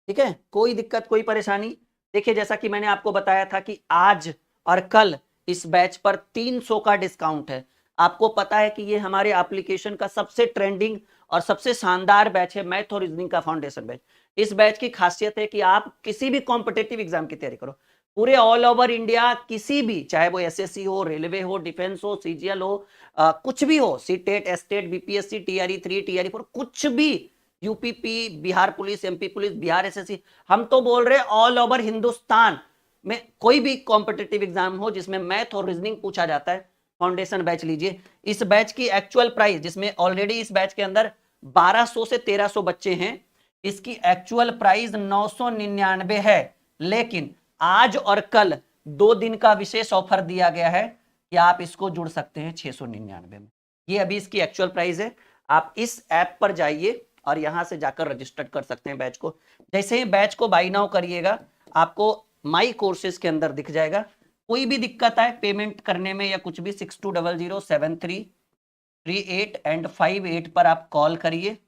ठीक है, कोई दिक्कत, कोई परेशानी? देखिए जैसा कि मैंने आपको बताया था कि आज और कल इस बैच पर 300 का डिस्काउंट है। आपको पता है कि ये हमारे एप्लीकेशन का सबसे ट्रेंडिंग और सबसे शानदार बैच है, मैथ और रीजनिंग का फाउंडेशन बैच। इस बैच की खासियत है कि आप किसी भी कॉम्पिटेटिव एग्जाम की तैयारी करो, पूरे ऑल ओवर इंडिया, किसी भी, चाहे वो एसएससी हो, रेलवे हो, डिफेंस हो, सीजीएल हो, कुछ भी हो, CTET, estate, BPSC, TRE 3, TRE 4, कुछ भी, UPP, Bihar police, MP police, Bihar SSC, हम तो बोल रहे ऑल ओवर हिंदुस्तान में कोई भी कॉम्पिटेटिव एग्जाम हो जिसमें मैथ और रीजनिंग पूछा जाता है, फाउंडेशन बैच लीजिए। इस बैच की एक्चुअल प्राइस, जिसमें ऑलरेडी इस बैच के अंदर 1200 से 1300 बच्चे हैं, इसकी एक्चुअल प्राइस 999 है। लेकिन आज और कल 2 दिन का विशेष ऑफर दिया गया है कि आप इसको जुड़ सकते हैं 699 में। ये अभी इसकी एक्चुअल प्राइस है। आप इस ऐप पर जाइए और यहां से जाकर रजिस्टर कर सकते हैं बैच को। जैसे ही बैच को बाई नाउ करिएगा, आपको माई कोर्सेज के अंदर दिख जाएगा। कोई भी दिक्कत आए पेमेंट करने में या कुछ भी, 62007338 एंड 58 पर आप कॉल करिए,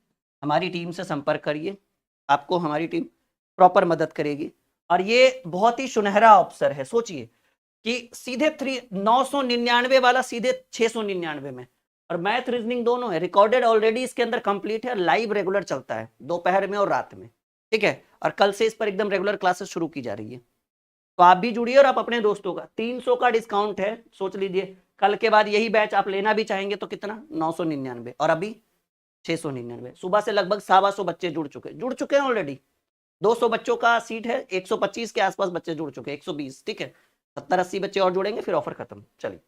हमारी टीम से संपर्क करिए, आपको हमारी टीम प्रॉपर मदद करेगी। और ये बहुत ही सुनहरा अवसर है। सोचिए, कि सीधे 999 वाला सीधे 699 में, और मैथ रीजनिंग दोनों है, रिकॉर्डेड ऑलरेडी इसके अंदर कंप्लीट है, लाइव रेगुलर चलता है दोपहर में और रात में, ठीक है। और कल से इस पर एकदम रेगुलर क्लासेस शुरू की जा रही है, तो आप भी जुड़िए और आप अपने दोस्तों का, 300 का डिस्काउंट है, सोच लीजिए। कल के बाद यही बैच आप लेना भी चाहेंगे तो कितना, 999, और अभी 699। सुबह से लगभग 125 बच्चे जुड़ चुके हैं ऑलरेडी। 200 बच्चों का सीट है, 125 के आसपास बच्चे जुड़ चुके हैं, 120, ठीक है। 70-80 बच्चे और जुड़ेंगे, फिर ऑफर खत्म। चलिए,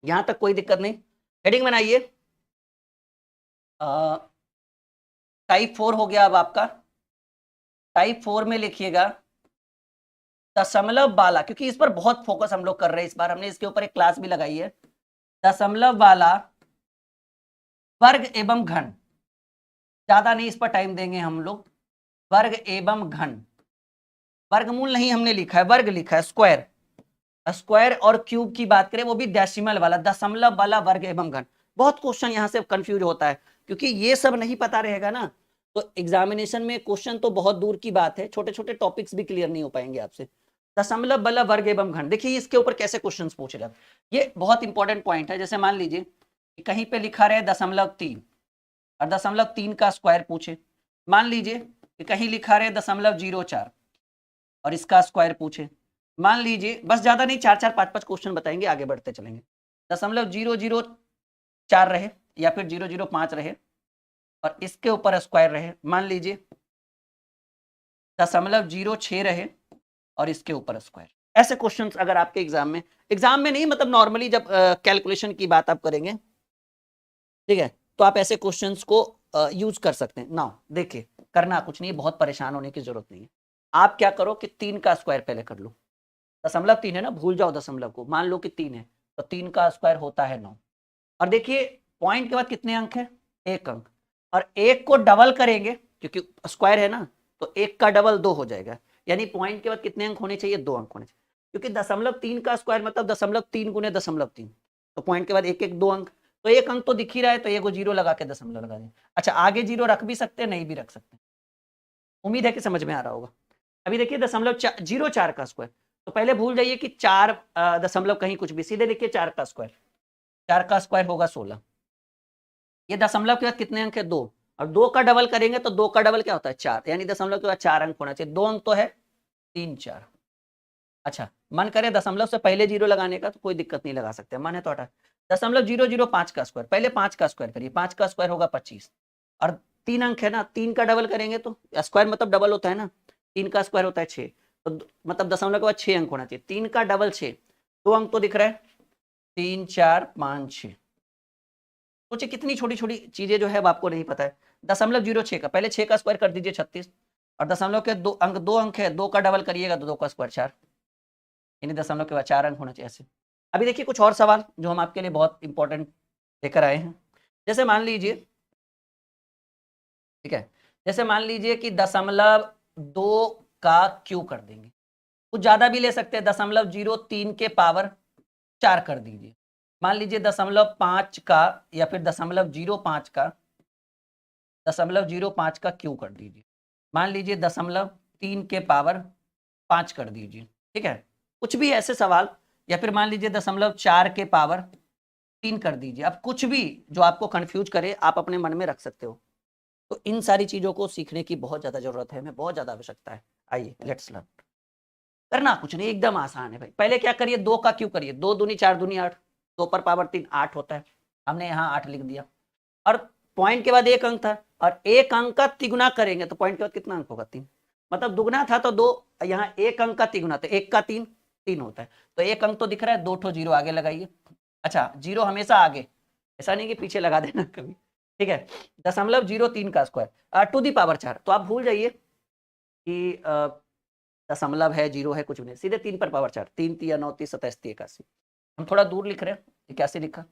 यहां तक कोई दिक्कत नहीं। हेडिंग बनाइए, टाइप 4 हो गया। अब आपका टाइप 4 में लिखिएगा दशमलव वाला, क्योंकि इस पर बहुत फोकस हम लोग कर रहे हैं इस बार, हमने इसके ऊपर एक क्लास भी लगाई है। दशमलव वाला वर्ग एवं घन, ज्यादा नहीं इस पर टाइम देंगे हम लोग। वर्ग एवं घन, वर्गमूल नहीं हमने लिखा है, वर्ग लिखा है, स्क्वायर। स्क्वायर और क्यूब की बात करें, वो भी डेसिमल वाला, दशमलव वाला वर्ग एवं घन। बहुत क्वेश्चन यहाँ से कंफ्यूज होता है, क्योंकि ये सब नहीं पता रहेगा ना, तो एग्जामिनेशन में क्वेश्चन तो बहुत दूर की बात है, छोटे छोटे टॉपिक्स भी क्लियर नहीं हो पाएंगे आपसे। दशमलव वाला वर्ग एवं घन, देखिए इसके ऊपर कैसे क्वेश्चन पूछ रहे हैं, ये बहुत इंपॉर्टेंट पॉइंट है। जैसे मान लीजिए कहीं पे लिखा रहे 0.3 और 0.3 का स्क्वायर पूछे, मान लीजिए कि कहीं लिखा रहे 0.04 और इसका स्क्वायर पूछे, मान लीजिए, बस ज्यादा नहीं, 4-4, 5-5 क्वेश्चन बताएंगे, आगे बढ़ते चलेंगे। 0.004 रहे या फिर 0.05 रहे और इसके ऊपर स्क्वायर रहे, मान लीजिए 0.06 रहे और इसके ऊपर स्क्वायर। ऐसे क्वेश्चंस अगर आपके एग्जाम में नहीं, मतलब नॉर्मली जब कैलकुलेशन की बात आप करेंगे, ठीक है, तो आप ऐसे क्वेश्चंस को यूज कर सकते हैं। नाउ देखिए, करना कुछ नहीं, बहुत परेशान होने की जरूरत नहीं है। आप क्या करो कि 3 का स्क्वायर पहले कर लो। 0.3 है ना, भूल जाओ दशमलव को, मान लो कि 3 है, तो 3 का स्क्वायर होता है 9। और देखिए पॉइंट के बाद कितने अंक है, 1 अंक, और 1 को डबल करेंगे क्योंकि स्क्वायर है ना, तो 1 का डबल 2 हो जाएगा, यानी पॉइंट के बाद कितने अंक होने चाहिए, 2 अंक होने चाहिए, क्योंकि 0.3 का स्क्वायर मतलब 0.3 गुने 0.3, तो पॉइंट के बाद 1-1 2 अंक, तो 1 अंक तो दिख ही रहा है, तो ये को 0 लगा के दशमलव लगा दें। अच्छा, आगे 0 रख भी सकते हैं, नहीं भी रख सकते। उम्मीद है कि समझ में आ रहा होगा। अभी देखिए 0.04 का स्क्वायर, तो पहले भूल जाइए कि 4 दशमलव कहीं कुछ भी, सीधे लिखिए 4 का स्क्वायर। 4 का स्क्वायर होगा 16। ये दशमलव के बाद कितने अंक है, 2, और 2 का डबल करेंगे तो 2 का डबल क्या होता है, 4, यानी दशमलव के बाद 4 अंक होना चाहिए। 2 अंक तो है, 3 4। अच्छा, मन करे दशमलव से पहले 0 लगाने का तो कोई दिक्कत नहीं, लगा सकते, मन है तो हटा। 0.005 का स्क्वायर, पहले 5 का स्क्वायर करिए, 5 का स्क्वायर होगा 25, और 3 अंक है ना, 3 का डबल करेंगे तो, स्क्वायर मतलब डबल होता है ना, 3 का स्क्वायर होता है 6, तो मतलब दशमलव के बाद 6 अंक होना चाहिए, 3 का डबल 6, 2 अंक तो दिख रहा है, 3 4 5 6। सोचिए कितनी छोटी छोटी चीजें जो है अब आपको नहीं पता है। 0.06 का, पहले 6 का स्क्वायर कर दीजिए 36, और दशमलव के 2 अंक है, 2 का डबल करिएगा तो 2 का स्क्वायर 4, यानी दशमलव के बाद 4 अंक होना चाहिए ऐसे। अभी देखिए कुछ और सवाल जो हम आपके लिए बहुत इंपॉर्टेंट लेकर आए हैं। जैसे मान लीजिए, ठीक है, जैसे मान लीजिए कि 0.2 का क्यू कर देंगे, कुछ ज्यादा भी ले सकते हैं, 0.03 के पावर 4 कर दीजिए, मान लीजिए 0.5 का या फिर 0.05 का, 0.05 का क्यू कर दीजिए, मान लीजिए 0.3 के पावर 5 कर दीजिए, ठीक है, कुछ भी ऐसे सवाल, या फिर मान लीजिए 0.4 के पावर 3 कर दीजिए। अब कुछ भी जो आपको कंफ्यूज करे आप अपने मन में रख सकते हो। तो इन सारी चीजों को सीखने की बहुत ज्यादा जरूरत है, हमें बहुत ज्यादा आवश्यकता है। आइए लेट्स लर्न। करना कुछ नहीं, एकदम आसान है भाई। पहले क्या करिए, 2 का क्यू करिए, 2 दूनी 4 दूनी 8, 2 पर पावर 3 8 होता है, हमने यहाँ 8 लिख दिया, और पॉइंट के बाद 1 अंक था, और 1 अंक का तिगुना करेंगे तो पॉइंट के बाद कितना अंक होगा, 3, मतलब दुगना था तो 2, यहाँ 1 अंक का तिगुना, तो 1 का 3 3 होता है, तो 1 अंक तो दिख रहा है, 2 ठो 0 आगे लगाइए। अच्छा, 0 हमेशा आगे, ऐसा नहीं कि पीछे लगा देना कभी, ठीक है। 0.03 का स्क्वायर टू दी पावर 4, तो आप भूल जाइए कि दशमलव है, 0 है, कुछ भी नहीं, सीधे 3 पर पावर 4, 3 3 9 30 27 81। हम थोड़ा दूर लिख रहे हैं, ये कैसे लिखा,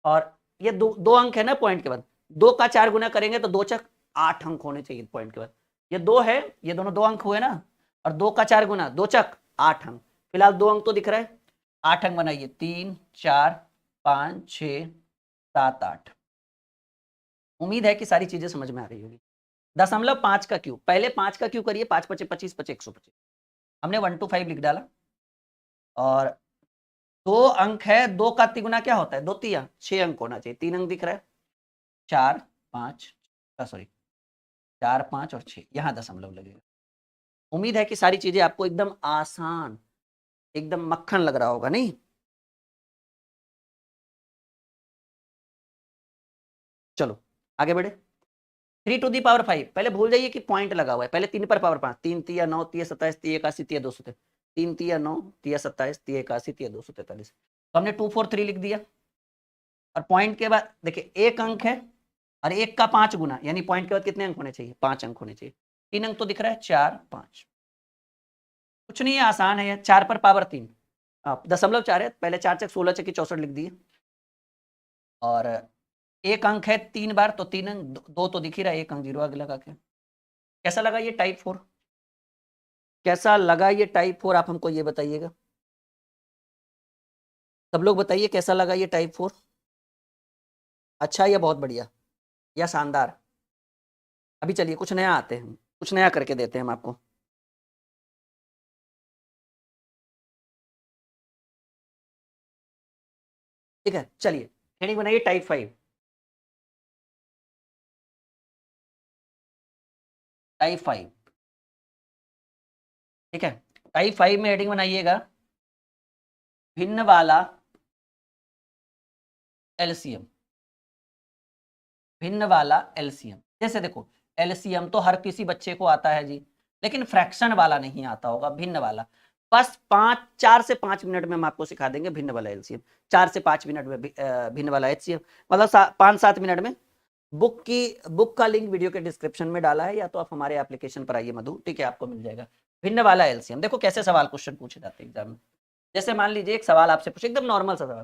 और ये 2 अंक है ना पॉइंट के बाद, 2 का 4 गुना करेंगे तो 2 चक 8 अंक होने चाहिए पॉइंट के बाद, ये 2 है, ये दोनों 2 अंक हुए ना, और 2 का 4 गुना 2 चक 8 अंक, फिलहाल 2 अंक तो दिख रहा है, 8 अंक बनाइए, 3 4 5 6 7 8। उम्मीद है कि सारी चीजें समझ में आ रही होगी। 0.5 का क्यू, पहले 5 का क्यू करिए, 5 5 25 25 125, हमने 1 to 5 लिख डाला, और 2 अंक है, 2 का तिगुना क्या होता है, 2 तिया 6 अंक होना चाहिए, 3 अंक दिख रहा है, 4 5 सॉरी 4 5 और 6, यहाँ दशमलव लगेगा। उम्मीद है कि सारी चीजें आपको एकदम आसान, एकदम मक्खन लग रहा होगा, नहीं? चलो आगे बढ़े। 3 to the power 5, पहले भूल जाइए कि पॉइंट लगा हुआ है, पहले 3 पर पावर 5, 3 तिया 9 तिया 27 तिया 81 तिया 200, 3 तिया 9 तिया 27 तिया 81 तिया 243, तो हमने 2 4 3 लिख दिया। और पॉइंट के बाद देखिए एक अंक है, और एक का 5 गुना, यानी पॉइंट के बाद कितने अंक होने चाहिए, 5 अंक होने चाहिए। 3 अंक तो दिख रहा है, 4 5, कुछ नहीं है, आसान है। 4 पर पावर 3, दशमलव 4 है, पहले 4 चक 16 चक 64 लिख दिए। और एक अंक है 3 बार, तो 3 अंक, 2 तो दिख ही रहा है, एक अंक 0 आगे लगा के। कैसा लगा ये टाइप 4? कैसा लगा ये टाइप 4? आप हमको ये बताइएगा, सब लोग बताइए कैसा लगा ये टाइप 4? अच्छा या बहुत बढ़िया या शानदार? अभी चलिए कुछ नया आते हैं, कुछ नया करके देते हैं हम आपको। ठीक है, चलिए हेडिंग बनाइए टाइप 5। टाइप 5, ठीक है, टाइप 5 में हेडिंग बनाइएगा भिन्न वाला एलसीएम। भिन्न वाला एलसीएम, जैसे देखो एलसीएम तो हर किसी बच्चे को आता है जी, लेकिन फ्रैक्शन वाला नहीं आता होगा, भिन्न वाला। बस 4 से 5 मिनट में हम आपको सिखा देंगे भिन्न वाला एलसीएम, 4 से 5 मिनट में भिन्न वाला एचसीएम, मतलब 5-7 मिनट में। बुक का लिंक वीडियो के डिस्क्रिप्शन में डाला है, या तो आप हमारे एप्लीकेशन पर आइए मधु, ठीक है, आपको मिल जाएगा भिन्न वाला एलसीएम। देखो कैसे सवाल क्वेश्चन पूछे जाते हैं एग्जाम में। जैसे मान लीजिए एक सवाल आपसे पूछे, एकदम नॉर्मल सा सवाल,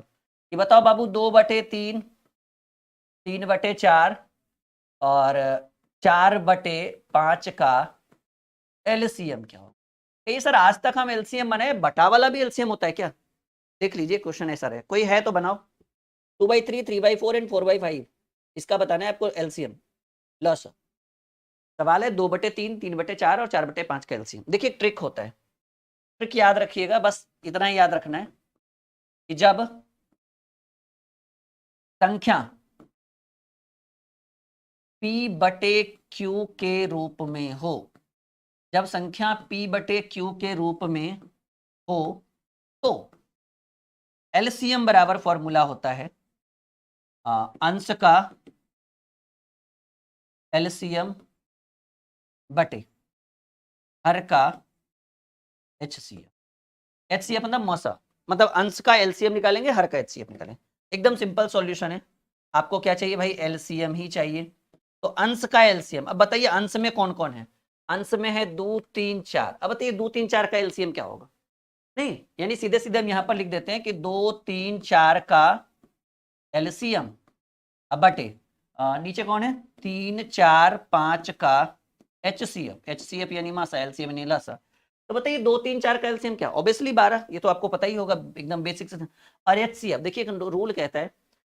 कि बताओ बाबू 2/3 3/4 और 4/5 का एलसीएम क्या हो? कही सर आज तक हम एलसीएम बनाए, बटा वाला भी एलसीएम होता है क्या? देख लीजिए क्वेश्चन ऐसा है, कोई है तो बनाओ। 2/3 3/4 एंड 4/5, इसका बताना है आपको एलसीएम। लॉस सवाल है 2/3 3/4 और 4/5 का एलसीएम। देखिए ट्रिक होता है, ट्रिक याद रखिएगा, बस इतना ही याद रखना है कि जब संख्या P/Q के रूप में हो, जब संख्या P/Q के रूप में हो, तो एलसीएम बराबर फॉर्मूला होता है अंश का एलसीएम बटे हर का एचसीएफ। एचसीएफ मतलब मौसा, मतलब अंश का एलसीएम निकालेंगे, हर का एचसीएफ निकालेंगे। एकदम सिंपल सॉल्यूशन है। आपको क्या चाहिए भाई, एलसीएम ही चाहिए, तो अंश का एलसीएम। अब बताइए अंश में कौन कौन है? अंश में है 2 3 4। अब बताइए 2 3 4 का एलसीएम क्या होगा? नहीं, यानी सीधे सीधे हम यहां पर लिख देते हैं कि 2 3 4 का एलसीएम, अब बटे नीचे कौन है, 3 4 5 का एचसीएफ। एचसीएफ यानी मासा, एलसीएम यानी लसा। तो बताइए 2 3 4 का एलसीएम क्या? ऑब्वियसली 12, ये तो आपको पता ही होगा, एकदम बेसिक से। और एचसीएफ देखिए रूल कहता है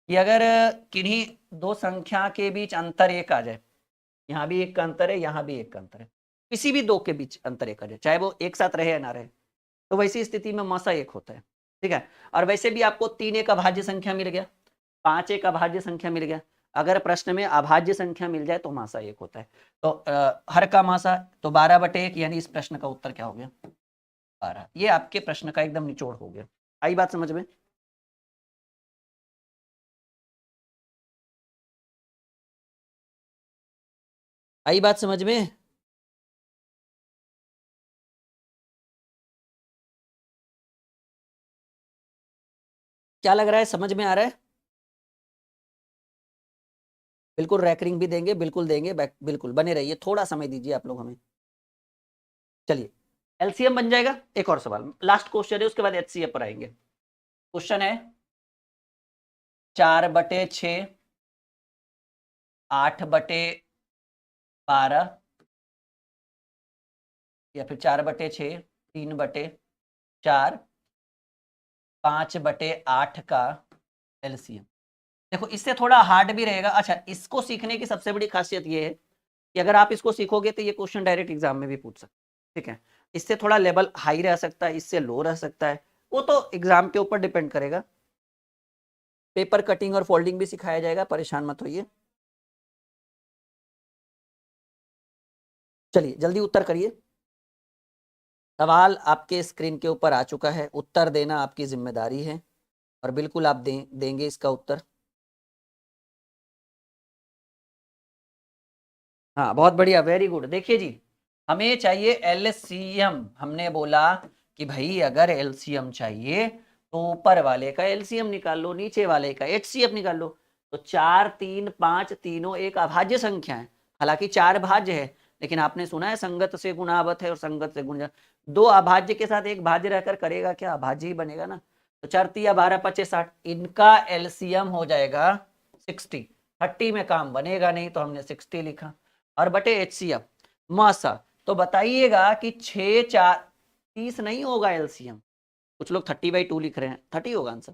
कि अगर किन्हीं दो संख्या के बीच अंतर 1 आ जाए, यहाँ भी 1 का अंतर है, यहाँ भी 1 का अंतर है, किसी भी दो के बीच अंतर 1 आ जाए, चाहे वो एक साथ रहे या ना रहे, तो वैसी स्थिति में मासा 1 होता है। ठीक है, और वैसे भी आपको 3 एक अभाज्य संख्या मिल गया, 5 एक अभाज्य संख्या मिल गया। अगर प्रश्न में अभाज्य संख्या मिल जाए तो मासा 1 होता है। तो हर का मासा तो 12/1, यानी इस प्रश्न का उत्तर क्या हो गया, 12। ये आपके प्रश्न का एकदम निचोड़ हो गया। आई बात समझ में? आई बात समझ में? क्या लग रहा है, समझ में आ रहा है? बिल्कुल रैकरिंग भी देंगे, बिल्कुल देंगे, बिल्कुल बने रहिए, थोड़ा समय दीजिए आप लोग हमें। चलिए एलसीएम बन जाएगा। एक और सवाल, लास्ट क्वेश्चन है, उसके बाद एचसीएफ पर आएंगे। क्वेश्चन है 4/6 8/12 या फिर 4/6 3/4 5/8 का एलसीएम। देखो इससे थोड़ा हार्ड भी रहेगा। अच्छा, इसको सीखने की सबसे बड़ी खासियत ये है कि अगर आप इसको सीखोगे तो ये क्वेश्चन डायरेक्ट एग्जाम में भी पूछ सकते, ठीक है। इससे थोड़ा लेवल हाई रह सकता है, इससे लो रह सकता है, वो तो एग्जाम के ऊपर डिपेंड करेगा। पेपर कटिंग और फोल्डिंग भी सिखाया जाएगा, परेशान मत होइए। चलिए जल्दी उत्तर करिए। सवाल आपके स्क्रीन के ऊपर आ चुका है, उत्तर देना आपकी जिम्मेदारी है और बिल्कुल आप देंगे इसका उत्तर। हाँ बहुत बढ़िया, वेरी गुड। देखिए जी, हमें चाहिए एलसीएम। हमने बोला कि भाई अगर एलसीएम चाहिए तो ऊपर वाले का एलसीएम निकाल लो, नीचे वाले का एचसीएफ निकाल लो। तो 4, 3, 5 तीनों एक अभाज्य संख्या है, हालांकि 4 भाज्य है, लेकिन आपने सुना है संगत से गुणावत है और संगत से गुण। दो अभाज्य के साथ एक भाज्य रहकर करेगा क्या, अभाज्य ही बनेगा ना। तो 4 तिया 12 5 60, इनका एलसीएम हो जाएगा 60। 30 में काम बनेगा नहीं तो हमने 60 लिखा, और बटे एचसीएफ मासा। तो बताइएगा कि 6 4 30 नहीं होगा एलसीएम। कुछ लोग 30/2 लिख रहे हैं, 30 होगा आंसर।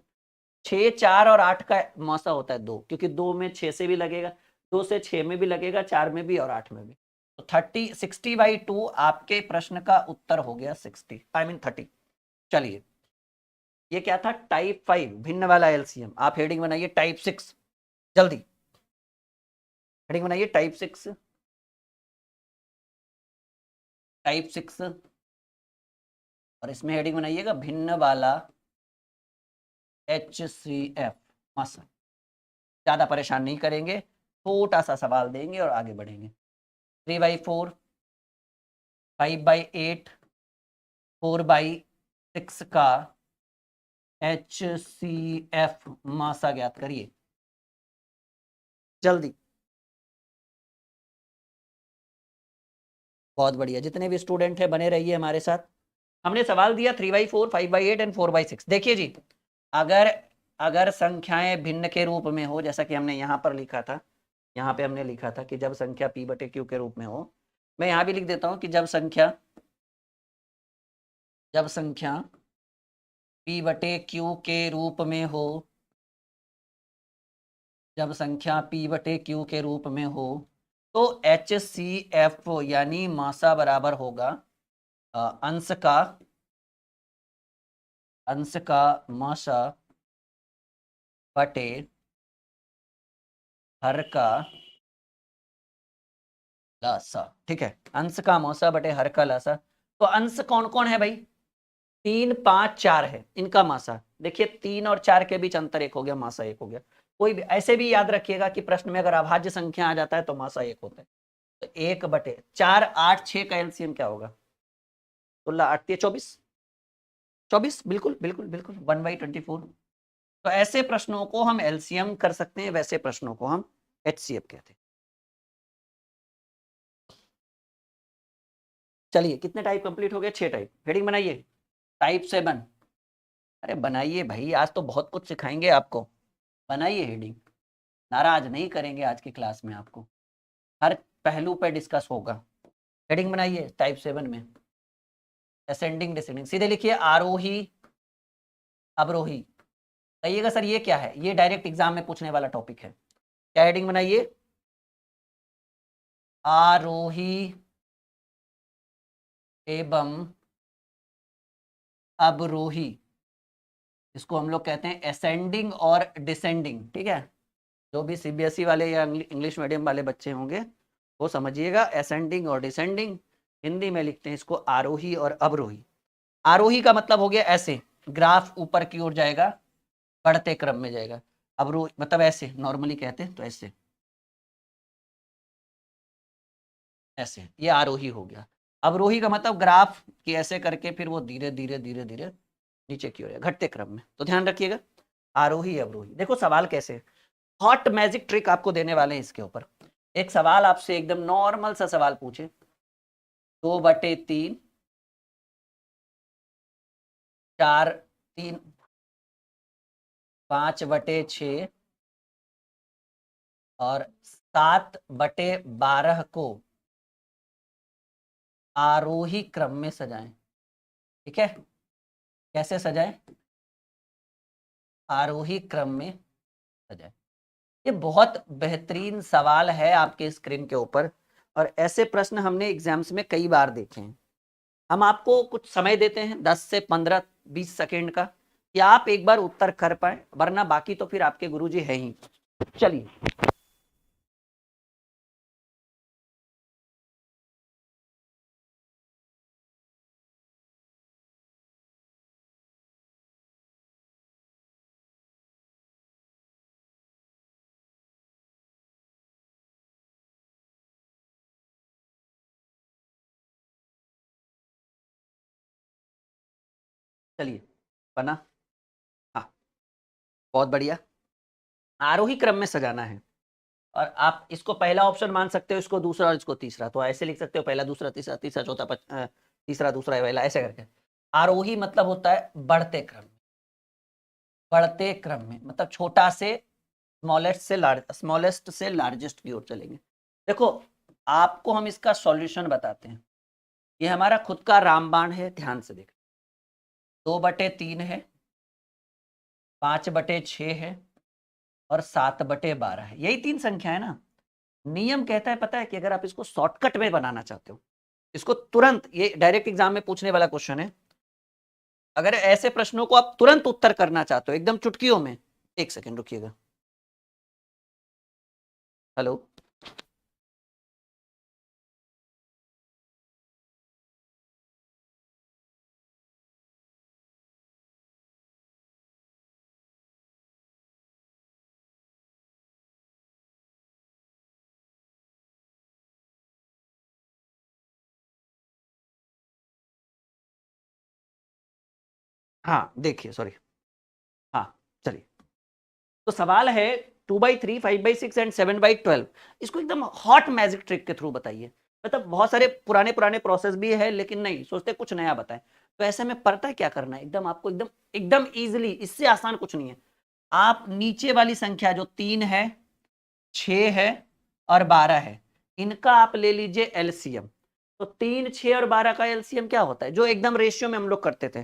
6 4 और 8 का मौसा होता है 2, क्योंकि 2 में 6 से भी लगेगा, 2 से 6 में भी लगेगा, 4 में भी और 8 में भी। तो 60/2 आपके प्रश्न का उत्तर हो गया 60, आई मीन 30। चलिए, ये क्या था, टाइप 5 भिन्न वाला एलसीएम। आप हेडिंग बनाइए टाइप 6, जल्दी हेडिंग बनाइए टाइप 6, टाइप 6। और इसमें हेडिंग बनाइएगा भिन्न वाला HCF मसल। ज्यादा परेशान नहीं करेंगे, छोटा सा सवाल देंगे और आगे बढ़ेंगे। 3/4, 5/8, 4/6 का HCF मासा ज्ञात करिए जल्दी। बहुत बढ़िया, जितने भी स्टूडेंट हैं बने रहिए हमारे साथ। हमने सवाल दिया 3/4, 5/8 एंड 4/6। देखिए जी, अगर अगर संख्याएं भिन्न के रूप में हो, जैसा कि हमने यहाँ पर लिखा था, यहाँ पे हमने लिखा था कि जब संख्या P/Q के रूप में हो, मैं यहाँ भी लिख देता हूँ कि जब संख्या P/Q के रूप में हो, जब संख्या P/Q के रूप में हो, तो HCF यानी मासा बराबर होगा अंश का मासा बटे हर का लासा। ठीक है, अंश का मौसा बटे हर का लासा। तो अंश कौन कौन है भाई, 3 5 4 है, इनका मासा देखिए, 3 और 4 के बीच अंतर 1 हो गया, मासा 1 हो गया। कोई भी ऐसे भी याद रखिएगा कि प्रश्न में अगर अभाज्य संख्या आ जाता है तो मासा 1 होता है। तो 1/4 8 6 का एलसीएम क्या होगा, 16 8 24, 24, बिल्कुल बिल्कुल बिल्कुल 1/24। तो ऐसे प्रश्नों को हम एलसीएम कर सकते हैं, वैसे प्रश्नों को हम एचसीएफ कहते हैं। चलिए, कितने टाइप कंप्लीट हो गए, 6 टाइप। हेडिंग बनाइए टाइप 7। अरे बनाइए भाई, आज तो बहुत कुछ सिखाएंगे आपको, बनाइए हेडिंग। नाराज नहीं करेंगे आज की क्लास में आपको, हर पहलू पर डिस्कस होगा। हेडिंग बनाइए टाइप 7 में, असेंडिंग डिसेंडिंग। सीधे लिखिए आरोही अवरोही। कहिएगा सर ये क्या है, ये डायरेक्ट एग्जाम में पूछने वाला टॉपिक है। क्या हेडिंग बनाइए, आरोही एवं अवरोही। इसको हम लोग कहते हैं असेंडिंग और डिसेंडिंग। ठीक है, जो भी सीबीएसई वाले या इंग्लिश मीडियम वाले बच्चे होंगे वो समझिएगा, असेंडिंग और डिसेंडिंग। हिंदी में लिखते हैं इसको आरोही और अवरोही। आरोही का मतलब हो गया ऐसे, ग्राफ ऊपर की ओर जाएगा, बढ़ते क्रम में जाएगा। अवरोही मतलब ऐसे नॉर्मली कहते हैं, तो ऐसे ऐसे, ये आरोही हो गया। अवरोही का मतलब ग्राफ की ऐसे करके फिर वो धीरे धीरे धीरे धीरे नीचे की ओर घटते क्रम में। तो ध्यान रखिएगा, आरोही अवरोही। देखो सवाल कैसे, हॉट मैजिक ट्रिक आपको देने वाले हैं इसके ऊपर। एक सवाल आपसे एकदम नॉर्मल सा सवाल पूछे, 2/3 4 3 5/6 और 7/12 को आरोही क्रम में सजाएं। ठीक है, कैसे सजाएं, आरोही क्रम में सजाएं। ये बहुत बेहतरीन सवाल है आपके स्क्रीन के ऊपर, और ऐसे प्रश्न हमने एग्जाम्स में कई बार देखे हैं। हम आपको कुछ समय देते हैं 10 से 15-20 सेकेंड का कि आप एक बार उत्तर कर पाए, वरना बाकी तो फिर आपके गुरुजी है ही। चलिए चलिए बना। हाँ, बहुत बढ़िया। आरोही क्रम में सजाना है और आप इसको पहला ऑप्शन मान सकते हो, इसको दूसरा और इसको तीसरा, तो ऐसे लिख सकते हो पहला दूसरा तीसरा, तीसरा चौथा तीसरा दूसरा पहला, ऐसे करके। आरोही मतलब होता है बढ़ते क्रम, बढ़ते क्रम में मतलब छोटा से स्मॉलेस्ट से लार्जेस्ट की ओर चलेंगे। देखो आपको हम इसका सॉल्यूशन बताते हैं। ये हमारा खुद का रामबाण है, ध्यान से देख। 2/3 है, 5/6 है और 7/12 है, यही 3 संख्या है ना। नियम कहता है पता है कि अगर आप इसको शॉर्टकट में बनाना चाहते हो, इसको तुरंत, ये डायरेक्ट एग्जाम में पूछने वाला क्वेश्चन है, अगर ऐसे प्रश्नों को आप तुरंत उत्तर करना चाहते हो एकदम चुटकियों में, एक सेकेंड रुकिएगा। हेलो, हाँ देखिए, सॉरी, हाँ चलिए। तो सवाल है 2/3, 5/6 एंड 7/12। इसको एकदम हॉट मैजिक ट्रिक के थ्रू बताइए। मतलब बहुत सारे पुराने पुराने प्रोसेस भी है, लेकिन नहीं, सोचते कुछ नया बताएं। तो ऐसे में पता है क्या करना है, एकदम आपको एकदम एकदम इजिली, इससे आसान कुछ नहीं है। आप नीचे वाली संख्या जो 3 है, 6 है और 12 है, इनका आप ले लीजिए एलसीएम। तो 3, 6 और 12 का एलसीएम क्या होता है, जो एकदम रेशियो में हम लोग करते थे।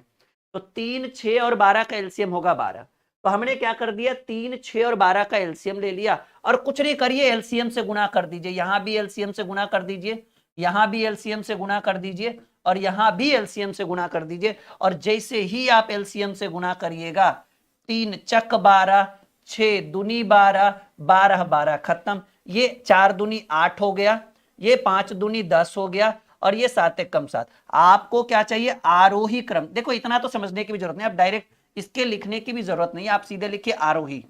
तो 3, 6 और 12 का एलसीएम होगा 12। तो हमने क्या कर दिया, 3, 6 और 12 का एलसीएम ले लिया और कुछ नहीं करिए, एलसीएम से गुना कर दीजिए। यहां भी एलसीएम से गुना कर दीजिए, यहां भी एलसीएम से गुना कर दीजिए और यहां भी एलसीएम से गुना कर दीजिए। और जैसे ही आप एलसीएम से गुना करिएगा, 3 चक 12, 6 दूनी 12, 12 12 खत्म। ये 4 दूनी 8 हो गया, ये 5 दूनी 10 हो गया और ये 7 एक कम 7। आपको क्या चाहिए, आरोही क्रम। देखो इतना तो समझने की भी जरूरत नहीं, आप डायरेक्ट इसके लिखने की भी जरूरत नहीं है, आप सीधे लिखिए आरोही।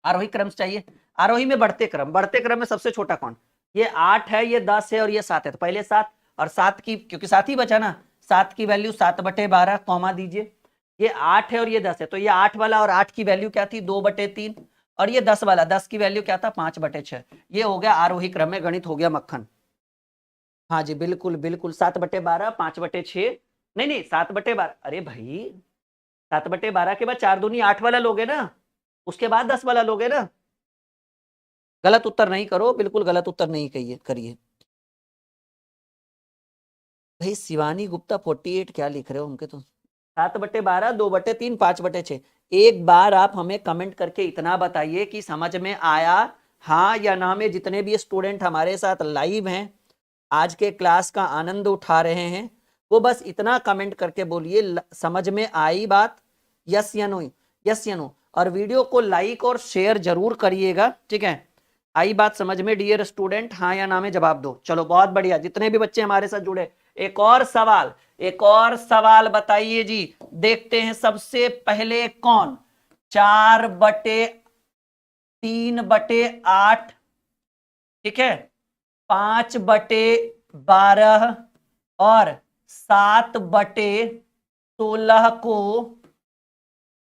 आरोही क्रम चाहिए। आरोही में बढ़ते क्रम, बढ़ते क्रम में सबसे छोटा कौन, ये 8 है, ये 10 है और ये 7 है। तो पहले 7, और 7 की, क्योंकि 7 ही बचा ना, 7 की वैल्यू 7/12 कॉमा दीजिए। ये 8 है और ये 10 है, तो ये 8 वाला और 8 की वैल्यू क्या थी, 2/3। और ये 10 वाला, 10 की वैल्यू क्या था, 5/6। ये हो गया आरोही क्रम में, गणित हो गया मक्खन। हाँ जी बिल्कुल बिल्कुल, 7/12, 5/6, नहीं नहीं 7/12, अरे भाई 7/12 के बाद 4 दूनी 8 वाला लोगे ना, उसके बाद 10 वाला लोगे ना। गलत उत्तर नहीं करो, बिल्कुल गलत उत्तर नहीं कहिए करिए। भाई शिवानी गुप्ता 48 क्या लिख रहे हो, उनके तो 7/12, 2/3, 5/6। एक बार आप हमें कमेंट करके इतना बताइए कि समझ में आया, हाँ या ना में। जितने भी स्टूडेंट हमारे साथ लाइव हैं, आज के क्लास का आनंद उठा रहे हैं, वो बस इतना कमेंट करके बोलिए समझ में आई बात, यस या नो, यस या नो। और वीडियो को लाइक और शेयर जरूर करिएगा, ठीक है। आई बात समझ में डियर स्टूडेंट, हाँ या ना में जवाब दो। चलो बहुत बढ़िया, जितने भी बच्चे हमारे साथ जुड़े। एक और सवाल, एक और सवाल बताइए जी। देखते हैं सबसे पहले कौन, 4/3/8, ठीक है, 5/12 और 7/16 को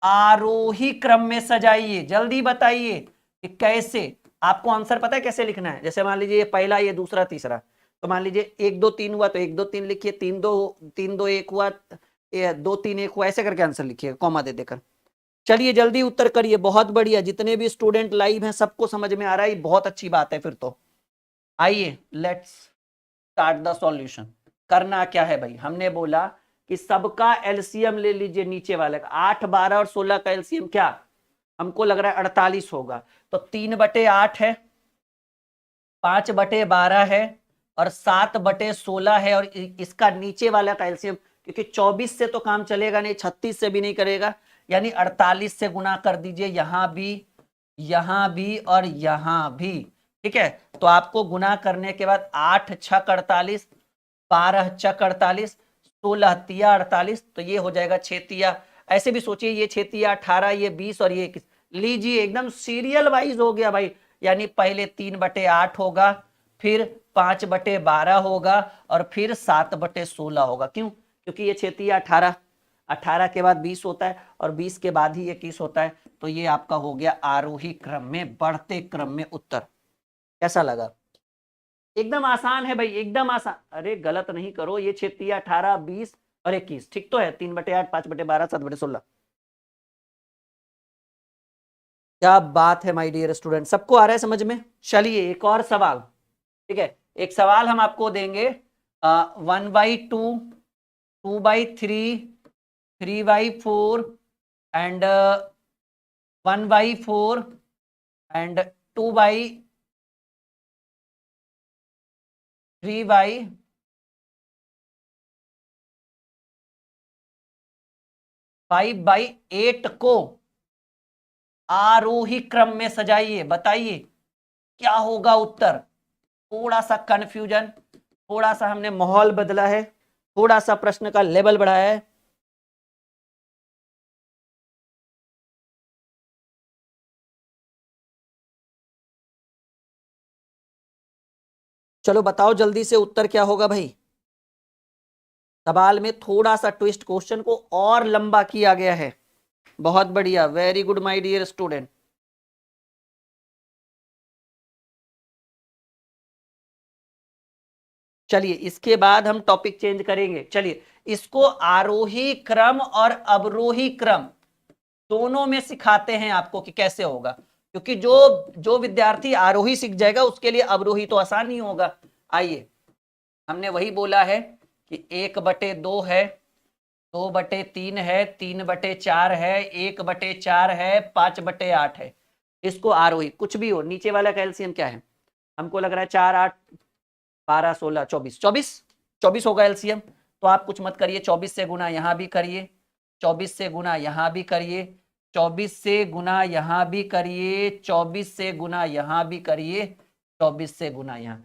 आरोही क्रम में सजाइए। जल्दी बताइए कि कैसे। आपको आंसर पता है कैसे लिखना है। जैसे मान लीजिए ये पहला, ये दूसरा, तीसरा, तो मान लीजिए 1 2 3 हुआ तो 1 2 3 लिखिए, 3 2 1 हुआ, 2 3 1 हुआ, ऐसे करके आंसर लिखिए कॉमा दे देकर। चलिए जल्दी उत्तर करिए, बहुत बढ़िया। जितने भी स्टूडेंट लाइव हैं सबको समझ में आ रहा है, बहुत अच्छी बात है। फिर तो आइए लेट्स स्टार्ट द सॉल्यूशन। करना क्या है भाई, हमने बोला कि सबका एलसीएम ले लीजिए, नीचे वाले का 8 12 और 16 का एलसीएम क्या, हमको लग रहा है 48 होगा। तो 3/8 है, 5/12 है और 7/16 है, और इसका नीचे वाला का एलसीएम, क्योंकि 24 से तो काम चलेगा नहीं, 36 से भी नहीं करेगा, यानी 48 से गुना कर दीजिए, यहां भी और यहां भी। ठीक है, तो आपको गुना करने के बाद 8 छक 48, 12 चक 48, 16 तिया 48, तो ये हो जाएगा 6 तिया, ऐसे भी सोचिए, ये 6 तिया 18, ये 20 और ये 21, लीजिए एकदम सीरियल वाइज हो गया भाई, यानी पहले 3/8 होगा, फिर 5/12 होगा, और फिर 7/16 होगा। क्यों? क्योंकि ये 6 तिया 18, 18 के बाद 20 होता है, और 20 के बाद ही 21 होता है, तो ये आपका हो गया आरोही क्रम में, बढ़ते क्रम में उत्तर। कैसा लगा? एकदम आसान है भाई, एकदम आसान। अरे गलत नहीं करो, ये 6 तिया 18, 20 और 21, ठीक तो है, 3/8, 5/12, 7/16। क्या बात है माय डियर स्टूडेंट, सबको आ रहा है समझ में? चलिए एक और सवाल। ठीक है, एक सवाल हम आपको देंगे, 1/2, 2/3, 3/4 एंड 1/4 एंड 2/3/5/8 को आरोही क्रम में सजाइए, बताइए क्या होगा उत्तर। थोड़ा सा कंफ्यूजन, थोड़ा सा हमने माहौल बदला है, थोड़ा सा प्रश्न का लेवल बढ़ाया है। चलो बताओ जल्दी से उत्तर क्या होगा भाई। सवाल में थोड़ा सा ट्विस्ट, क्वेश्चन को और लंबा किया गया है। बहुत बढ़िया, very good my dear student. चलिए इसके बाद हम टॉपिक चेंज करेंगे। चलिए इसको आरोही क्रम और अवरोही क्रम दोनों में सिखाते हैं आपको कि कैसे होगा, क्योंकि जो जो विद्यार्थी आरोही सीख जाएगा उसके लिए अवरोही तो आसान ही होगा। आइए, हमने वही बोला है कि 1/2 है, 2/3 है, 3/4 है, 1/4 है, 5/8 है। इसको आरोही कुछ भी हो, नीचे वाला का एलसीएम क्या है? हमको लग रहा है 4, 8, 12, 16, 24, 24 होगा एलसीएम। तो आप कुछ मत करिए, 24 से गुना यहां भी करिए, 24 से गुना यहां भी करिए, 24 से गुना यहां भी करिए, 24 से गुना यहां भी करिए, 24 से गुना यहां,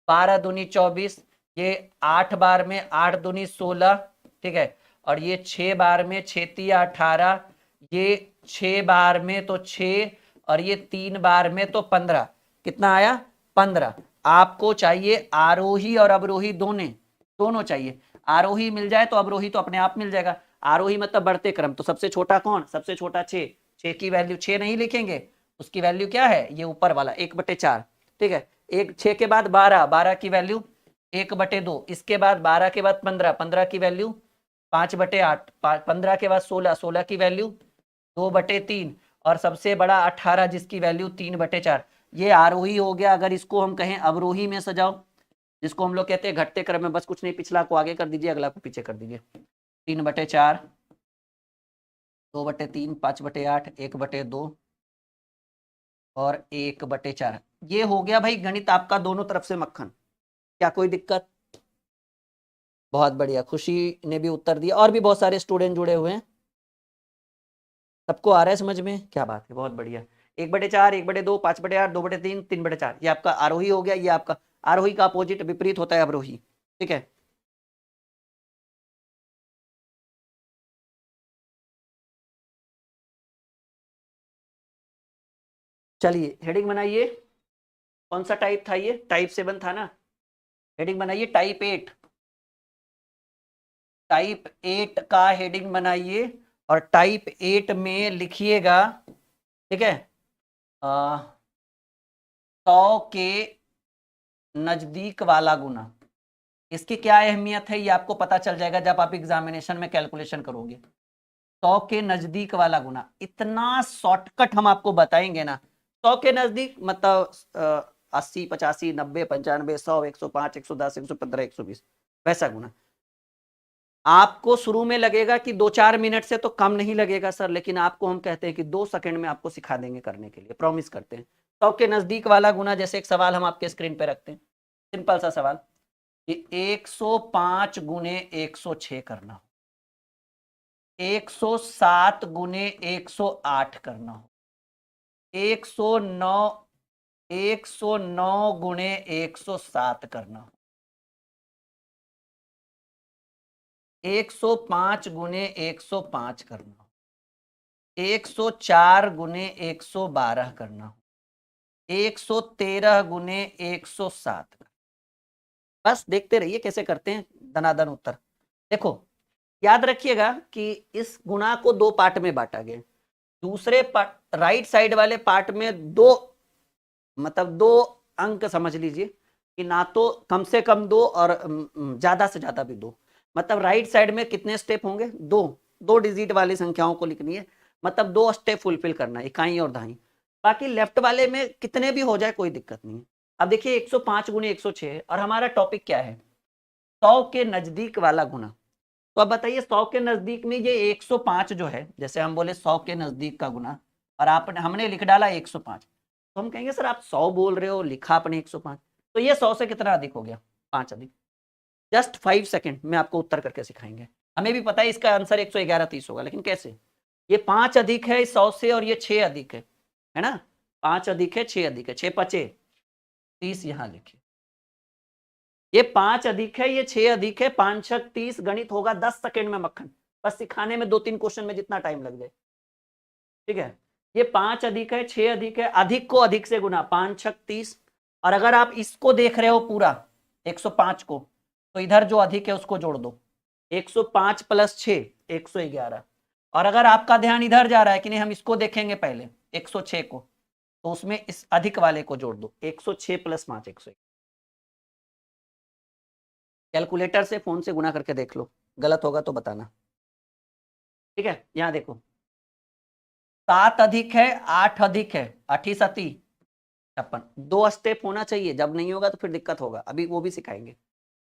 12 दूनी 24, ये 8 बार में 8 दूनी 16, ठीक है, और ये 6 बार में 6 तिया 18, ये 6 बार में तो 6, और ये 3 बार में तो 15, कितना आया? 15। आपको चाहिए आरोही और अवरोही दोनों चाहिए। आरोही मिल जाए तो अवरोही तो अपने आप मिल जाएगा। आरोही मतलब बढ़ते क्रम, तो सबसे छोटा कौन? सबसे छोटा 6, 6 की वैल्यू 6 नहीं लिखेंगे, उसकी वैल्यू क्या है? ये ऊपर वाला 1/4, ठीक है। 6 के बाद 12, 12 की वैल्यू 1/2, इसके बाद 12 के बाद 15, 15 की वैल्यू 5/8, 15 के बाद 16, 16 की वैल्यू 2/3, और सबसे बड़ा 18 जिसकी वैल्यू 3/4। ये आरोही हो गया। अगर इसको हम कहें अवरोही में सजाओ, जिसको हम लोग कहते हैं घटते क्रम में, बस कुछ नहीं, पिछला को आगे कर दीजिए, अगला को पीछे कर दीजिए। 3/4, 2/3, 5/8, 1/2 और 1/4। ये हो गया भाई गणित आपका दोनों तरफ से मक्खन। क्या कोई दिक्कत? बहुत बढ़िया, खुशी ने भी उत्तर दिया, और भी बहुत सारे स्टूडेंट जुड़े हुए हैं। सबको आ रहा है समझ में? क्या बात है, बहुत बढ़िया। 1/4, 1/2, 5/8, 2/3, 3/4, ये आपका आरोही हो गया। ये आपका आरोही का अपोजिट विपरीत होता है अवरोही, ठीक है। चलिए हेडिंग बनाइए। कौन सा टाइप था ये? टाइप 7 था ना। हेडिंग बनाइए टाइप 8, टाइप 8 का हेडिंग बनाइए, और टाइप 8 में लिखिएगा, ठीक है, 100 के नजदीक वाला गुना। इसकी क्या अहमियत है ये आपको पता चल जाएगा जब आप एग्जामिनेशन में कैलकुलेशन करोगे। 100 के नजदीक वाला गुना, इतना शॉर्टकट हम आपको बताएंगे ना। 100 के नजदीक मतलब 80, 85, 90, 95, 100, 105, 110, 115, 120, वैसा गुना। आपको शुरू में लगेगा कि 2-4 मिनट से तो कम नहीं लगेगा सर, लेकिन आपको हम कहते हैं कि 2 सेकंड में आपको सिखा देंगे करने के लिए, प्रॉमिस करते हैं। 100 के नजदीक वाला गुना, जैसे एक सवाल हम आपके स्क्रीन पे रखते हैं, सिंपल सा सवाल। कि 105 गुने 106 करना हो, 107 गुने 108 करना हो, 109 109 गुने 107 करना हो, 105 गुने 105 करना हो, 104 गुने 112 करना हो, 113 गुने 107। बस देखते रहिए कैसे करते हैं धनाधन उत्तर। देखो याद रखिएगा कि इस गुणा को दो पार्ट में बांटा गया। दूसरे पार्ट राइट साइड वाले पार्ट में दो, मतलब दो अंक समझ लीजिए कि ना तो कम से कम दो और ज्यादा से ज्यादा भी दो। मतलब राइट साइड में कितने स्टेप होंगे? दो, दो डिजिट वाली संख्याओं को लिखनी है, मतलब दो स्टेप फुलफिल करना है, इकाई और दहाई। बाकी लेफ्ट वाले में कितने भी हो जाए कोई दिक्कत नहीं है। अब देखिए 105 गुणे 106 और हमारा टॉपिक क्या है? 100 के नजदीक वाला गुना। तो अब बताइए 100 के नजदीक में ये 105 जो है, जैसे हम बोले 100 के नजदीक का गुना और आपने हमने लिख डाला 105, तो हम कहेंगे सर आप 100 बोल रहे हो, लिखा आपने 105, तो ये 100 से कितना अधिक हो गया? 5 अधिक। जस्ट 5 सेकेंड में आपको उत्तर करके सिखाएंगे। हमें भी पता है इसका आंसर 111-30 होगा, लेकिन कैसे? ये 5 अधिक है 100 से और ये 6 अधिक है ना? 5 अधिक है 6 अधिक है, 6 पचे 30, यहां लिखिए। ये 5 अधिक है, ये 6 अधिक है, 5 छक 30, गणित होगा 10 सेकेंड में मक्खन। बस सिखाने में 2-3 क्वेश्चन में जितना टाइम लग जाए, ठीक है। ये 5 अधिक है 6 अधिक है, अधिक को अधिक से गुना, 5 छक 30। और अगर आप इसको देख रहे हो पूरा 105 को, तो इधर जो अधिक है उसको जोड़ दो, 105 प्लस 6 111। और अगर आपका ध्यान इधर जा रहा है कि नहीं हम इसको देखेंगे पहले 106 को, तो उसमें इस अधिक वाले को जोड़ दो, 106 प्लस 5 101। कैलकुलेटर से फोन से गुना करके देख लो, गलत होगा तो बताना, ठीक है। यहां देखो 7 अधिक है 8 अधिक है, 8 56, दो स्टेप होना चाहिए, जब नहीं होगा तो फिर दिक्कत होगा, अभी वो भी सिखाएंगे।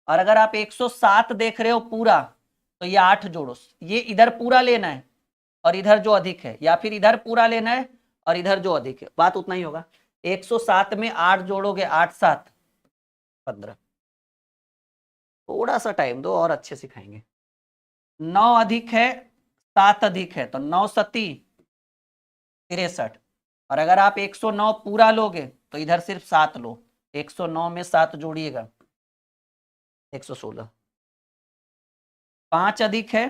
और अगर आप 107 देख रहे हो पूरा, तो ये 8 जोड़ो, ये इधर पूरा लेना है और इधर जो अधिक है, या फिर इधर पूरा लेना है और इधर जो अधिक है, बात उतना ही होगा। 107 में 8 जोड़ोगे, 8 7 15। थोड़ा सा टाइम दो और अच्छे सिखाएंगे। 9 अधिक है 7 अधिक है, तो 9 सती 63। और अगर आप 109 पूरा लोगे तो इधर सिर्फ 7 लो, 109 में 7 जोड़िएगा 116। 5 अधिक है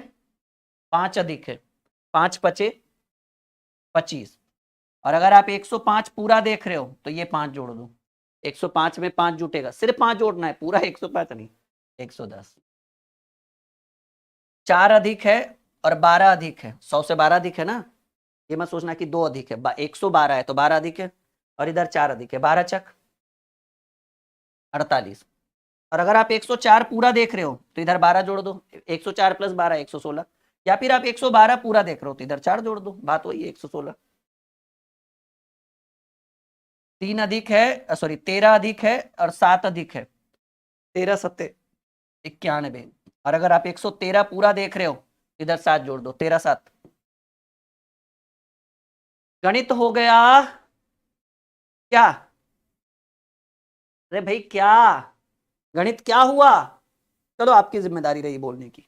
5 अधिक है, 5 पचे 25। और अगर आप 105 पूरा देख रहे हो तो ये 5 जोड़ दो, 105 में 5 जुटेगा, सिर्फ 5 जोड़ना है, पूरा 105 नहीं, 110। 4 अधिक है और 12 अधिक है, 100 से 12 अधिक है ना, ये मत सोचना कि 2 अधिक है, 112 है तो 12 अधिक है, और इधर 4 अधिक है, 12 चक 48। और अगर आप 104 पूरा देख रहे हो तो इधर 12 जोड़ दो, 104 प्लस 12 116। या फिर आप 112 पूरा देख रहे हो तो इधर 4 जोड़ दो, बात वही है 116। 3 अधिक है, सॉरी 13 अधिक है और 7 अधिक है, 13 सत्ते 91। और अगर आप 113 पूरा देख रहे हो इधर 7 जोड़ दो, 13 7। गणित हो गया क्या? अरे भाई क्या गणित क्या हुआ? चलो आपकी जिम्मेदारी रही बोलने की,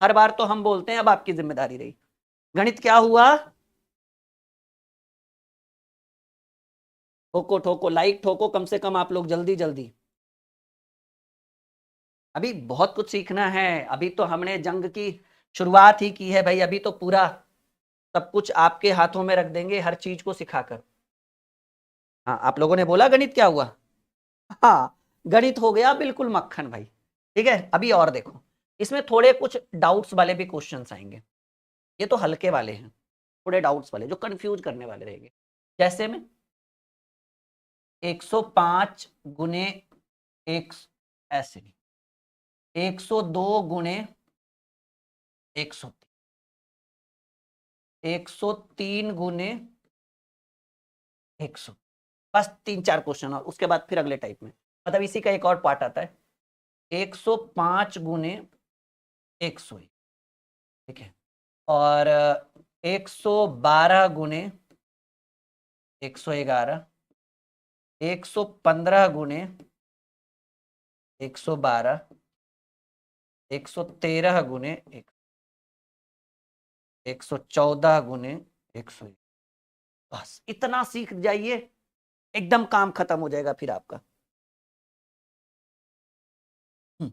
हर बार तो हम बोलते हैं, अब आपकी जिम्मेदारी रही। गणित क्या हुआ? ठोको ठोको, लाइक ठोको कम से कम आप लोग, जल्दी जल्दी। अभी बहुत कुछ सीखना है, अभी तो हमने जंग की शुरुआत ही की है भाई, अभी तो पूरा सब कुछ आपके हाथों में रख देंगे, हर चीज को सिखाकर। हाँ आप लोगों ने बोला गणित क्या हुआ? हाँ गणित हो गया बिल्कुल मक्खन भाई, ठीक है। अभी और देखो, इसमें थोड़े कुछ डाउट्स वाले भी क्वेश्चंस आएंगे, ये तो हल्के वाले हैं, थोड़े डाउट्स वाले जो कंफ्यूज करने वाले रहेंगे। जैसे में 105 गुने एक, ऐसे नहीं, 102 गुने 103, 103 गुने 100। बस 3-4 क्वेश्चन और उसके बाद फिर अगले टाइप में, मतलब इसी का एक और पार्ट आता है 105 गुने 101, ठीक है। और 112 गुने 111, 115 गुने 112, 113 गुने 114 गुने 100। बस इतना सीख जाइए, एकदम काम खत्म हो जाएगा फिर आपका। हम्म,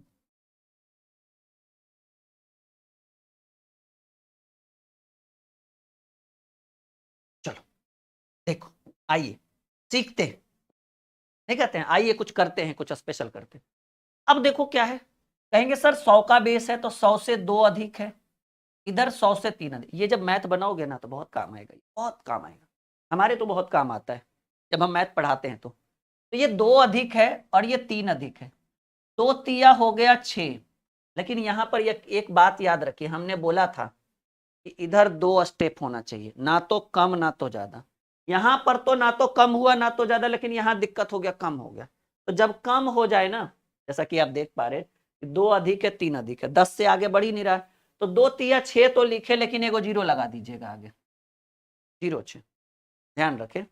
चलो देखो, आइए सीखते हैं, नहीं कहते हैं आइए कुछ करते हैं, कुछ स्पेशल करते हैं। अब देखो क्या है, कहेंगे सर 100 का बेस है तो 100 से 2 अधिक है, इधर 100 से 3 अधिक। ये जब मैथ बनाओगे ना तो बहुत काम आएगा, बहुत काम आएगा, हमारे तो बहुत काम आता है जब हम मैथ पढ़ाते हैं। तो ये 2 अधिक है और ये 3 अधिक है, 2 तिया हो गया 6। लेकिन यहां पर एक बात याद रखिए, हमने बोला था कि इधर 2 स्टेप होना चाहिए, ना तो कम ना तो ज्यादा। यहां पर तो ना तो कम हुआ ना तो ज्यादा, लेकिन यहां दिक्कत हो गया, कम हो गया। तो जब कम हो जाए ना, जैसा कि आप देख पा रहे, 2 अधिक है 3 अधिक है, 10 से आगे बढ़ ही नहीं रहा है, तो 2 तिया 6 तो लिखे, लेकिन एगो जीरो लगा दीजिएगा आगे, 0 6। ध्यान रखें,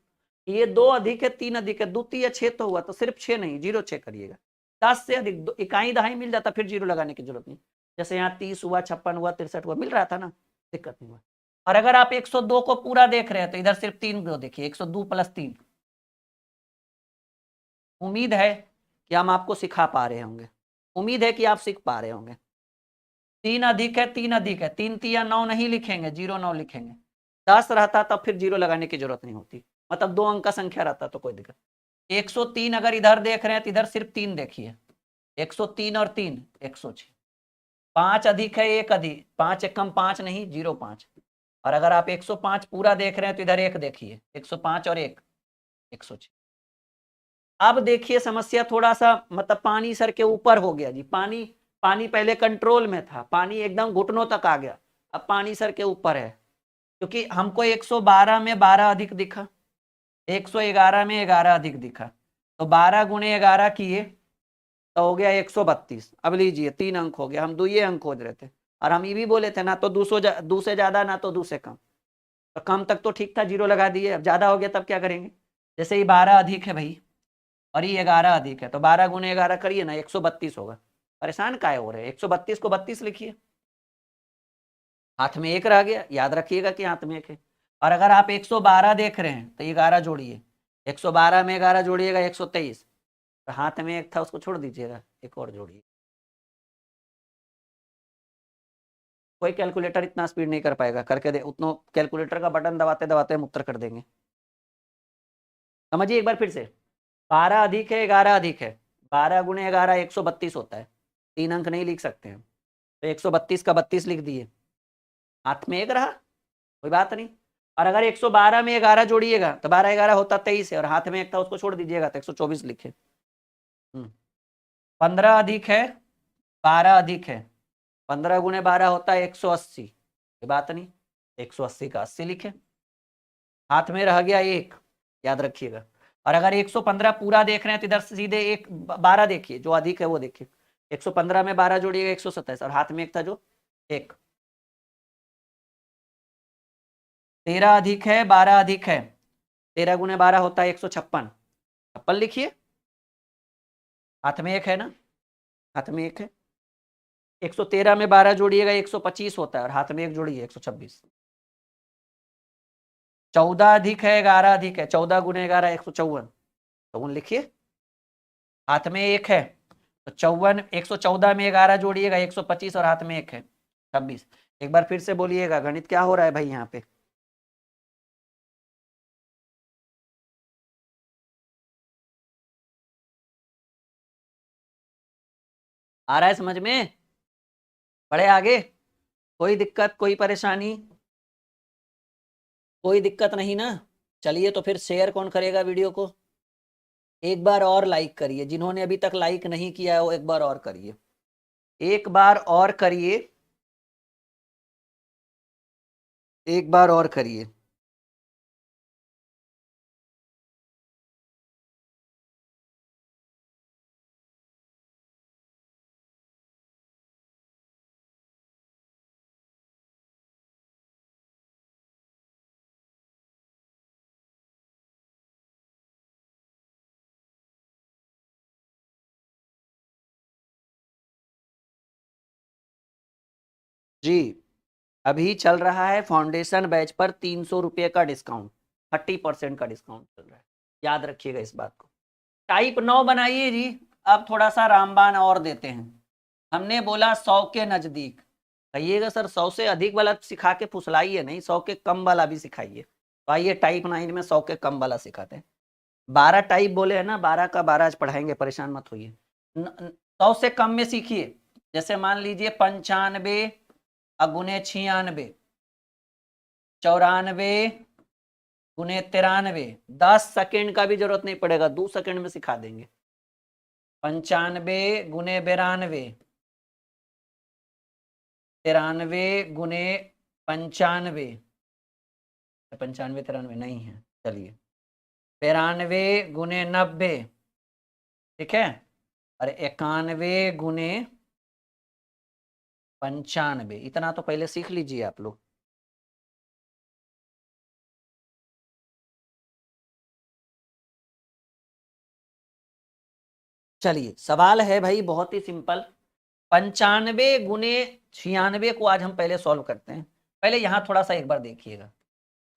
ये 2 अधिक है 3 अधिक है, 2 तिया 6 तो हुआ, तो सिर्फ 6 नहीं 0 6 करिएगा। 10 से अधिक इकाई दहाई मिल जाता, फिर जीरो लगाने की जरूरत नहीं। जैसे यहाँ 30 हुआ, 56 हुआ, 63 हुआ, मिल रहा था ना, दिक्कत नहीं हुआ। और अगर आप 102 को पूरा देख रहे हैं तो इधर सिर्फ 3 को देखिए, 102 प्लस 3। उम्मीद है कि हम आपको सिखा पा रहे होंगे, उम्मीद है कि आप सीख पा रहे होंगे। 3 अधिक है 3 अधिक है, 3 तिया 9 नहीं लिखेंगे, 0 9 लिखेंगे। 10 रहता तब फिर जीरो लगाने की जरूरत नहीं होती, मतलब 2 अंक का संख्या रहता तो कोई दिक्कत। 103 अगर इधर देख रहे हैं तो इधर सिर्फ 3 देखिए, 103 और 3 106। 5 अधिक है 1 अधिक, 5 एकम 5 नहीं 0 5। और अगर आप 105 पूरा देख रहे हैं तो इधर 1 देखिए, 105 और 1 106। अब देखिए समस्या थोड़ा सा मतलब पानी सर के ऊपर हो गया जी, पानी पानी पहले कंट्रोल में था, पानी एकदम घुटनों तक आ गया, अब पानी सर के ऊपर है, क्योंकि हमको 112 में 12 अधिक दिखा, 111 में 11 अधिक दिखा, तो 12 गुणे 11 किए तो हो गया 132। अब लीजिए 3 अंक हो गया, हम 2 अंक खोज रहे थे, और हम ये भी बोले थे ना तो 200 से ज्यादा ना तो 2 से कम। तो कम तक तो ठीक था, जीरो लगा दिए, अब ज्यादा हो गया तब क्या करेंगे। जैसे ये 12 अधिक है भाई और ये 11 अधिक है, तो 12 गुणे 11 करिए ना 132 होगा। परेशान काहे हो रहे हैं, 132 को 32 लिखिए, हाथ में 1 रह गया, याद रखिएगा कि हाथ में 1 है। और अगर आप 112 देख रहे हैं तो 11 जोड़िए, 112 में 11 जोड़िएगा 123, तो हाथ में 1 था उसको छोड़ दीजिएगा, एक और जोड़िए। कोई कैलकुलेटर इतना स्पीड नहीं कर पाएगा, करके दे उतना, कैलकुलेटर का बटन दबाते दबाते हम उत्तर कर देंगे। समझिए एक बार फिर से, 12 अधिक है 11 अधिक है, 12 गुणे 11 132 होता है, 3 अंक नहीं लिख सकते हैं, तो 132 का 32 लिख दिए, हाथ में 1 रहा, कोई बात नहीं। और अगर 112 में 11 जोड़िएगा तो 12 11 होता 23 है, और हाथ में 1 था उसको छोड़ दीजिएगा तो 124 लिखे। 15 अधिक है 12 अधिक है, 15 गुणे 12 होता है 180, कोई बात नहीं, 180 का 80 लिखे, हाथ में रह गया 1, याद रखिएगा। और अगर 115 पूरा देख रहे हैं तो इधर सीधे 12 देखिए, जो अधिक है वो देखिए, 115 में 12 जोड़िएगा 127, और हाथ में 1 था जो 1। 13 अधिक है 12 अधिक है, 13 गुणे 12 होता है 156, 56 लिखिए, हाथ में 1 है ना, हाथ में 1 है। 113 में 12 जोड़िएगा 125 होता है, और हाथ में 1 जोड़िए 126। 14 अधिक है 11 अधिक है, 14 गुणे 11 154, 54 लिखिए, हाथ में 1 है, तो 54, 114 में 11 जोड़िएगा 125, और हाथ में 1 है 26। एक बार फिर से बोलिएगा, गणित क्या हो रहा है भाई यहाँ पे। आ रहा है समझ में, बढ़े आगे, कोई दिक्कत कोई परेशानी, कोई दिक्कत नहीं ना। चलिए तो फिर शेयर कौन करेगा वीडियो को, एक बार और लाइक करिए, जिन्होंने अभी तक लाइक नहीं किया है वो एक बार और करिए, एक बार और करिए, एक बार और करिए। जी, अभी चल रहा है फाउंडेशन बैच पर 300 रुपये का डिस्काउंट, 30% का डिस्काउंट चल रहा है, याद रखिएगा इस बात को। टाइप 9 बनाइए जी। अब थोड़ा सा रामबाण और देते हैं। हमने बोला 100 के नजदीक, कहिएगा सर 100 से अधिक वाला सिखा के फुसलाइए नहीं, 100 के कम वाला भी सिखाइए। तो आइए टाइप 9 में 100 के कम वाला सिखाते हैं। 12 टाइप बोले है ना, 12 का 12 आज पढ़ाएंगे, परेशान मत होइए। 100 से कम में सीखिए। जैसे मान लीजिए 95 अगुने 96, 94 गुने 93, 10 सेकेंड का भी जरूरत नहीं पड़ेगा, 2 सेकेंड में सिखा देंगे। 95 गुने 92, 93 गुने 95, 95 93 नहीं है, चलिए 92 गुने 90, ठीक है, और 91 गुने 95, इतना तो पहले सीख लीजिए आप लोग। चलिए सवाल है भाई बहुत ही सिंपल। 95 गुने 96 को आज हम पहले सॉल्व करते हैं। पहले यहां थोड़ा सा एक बार देखिएगा।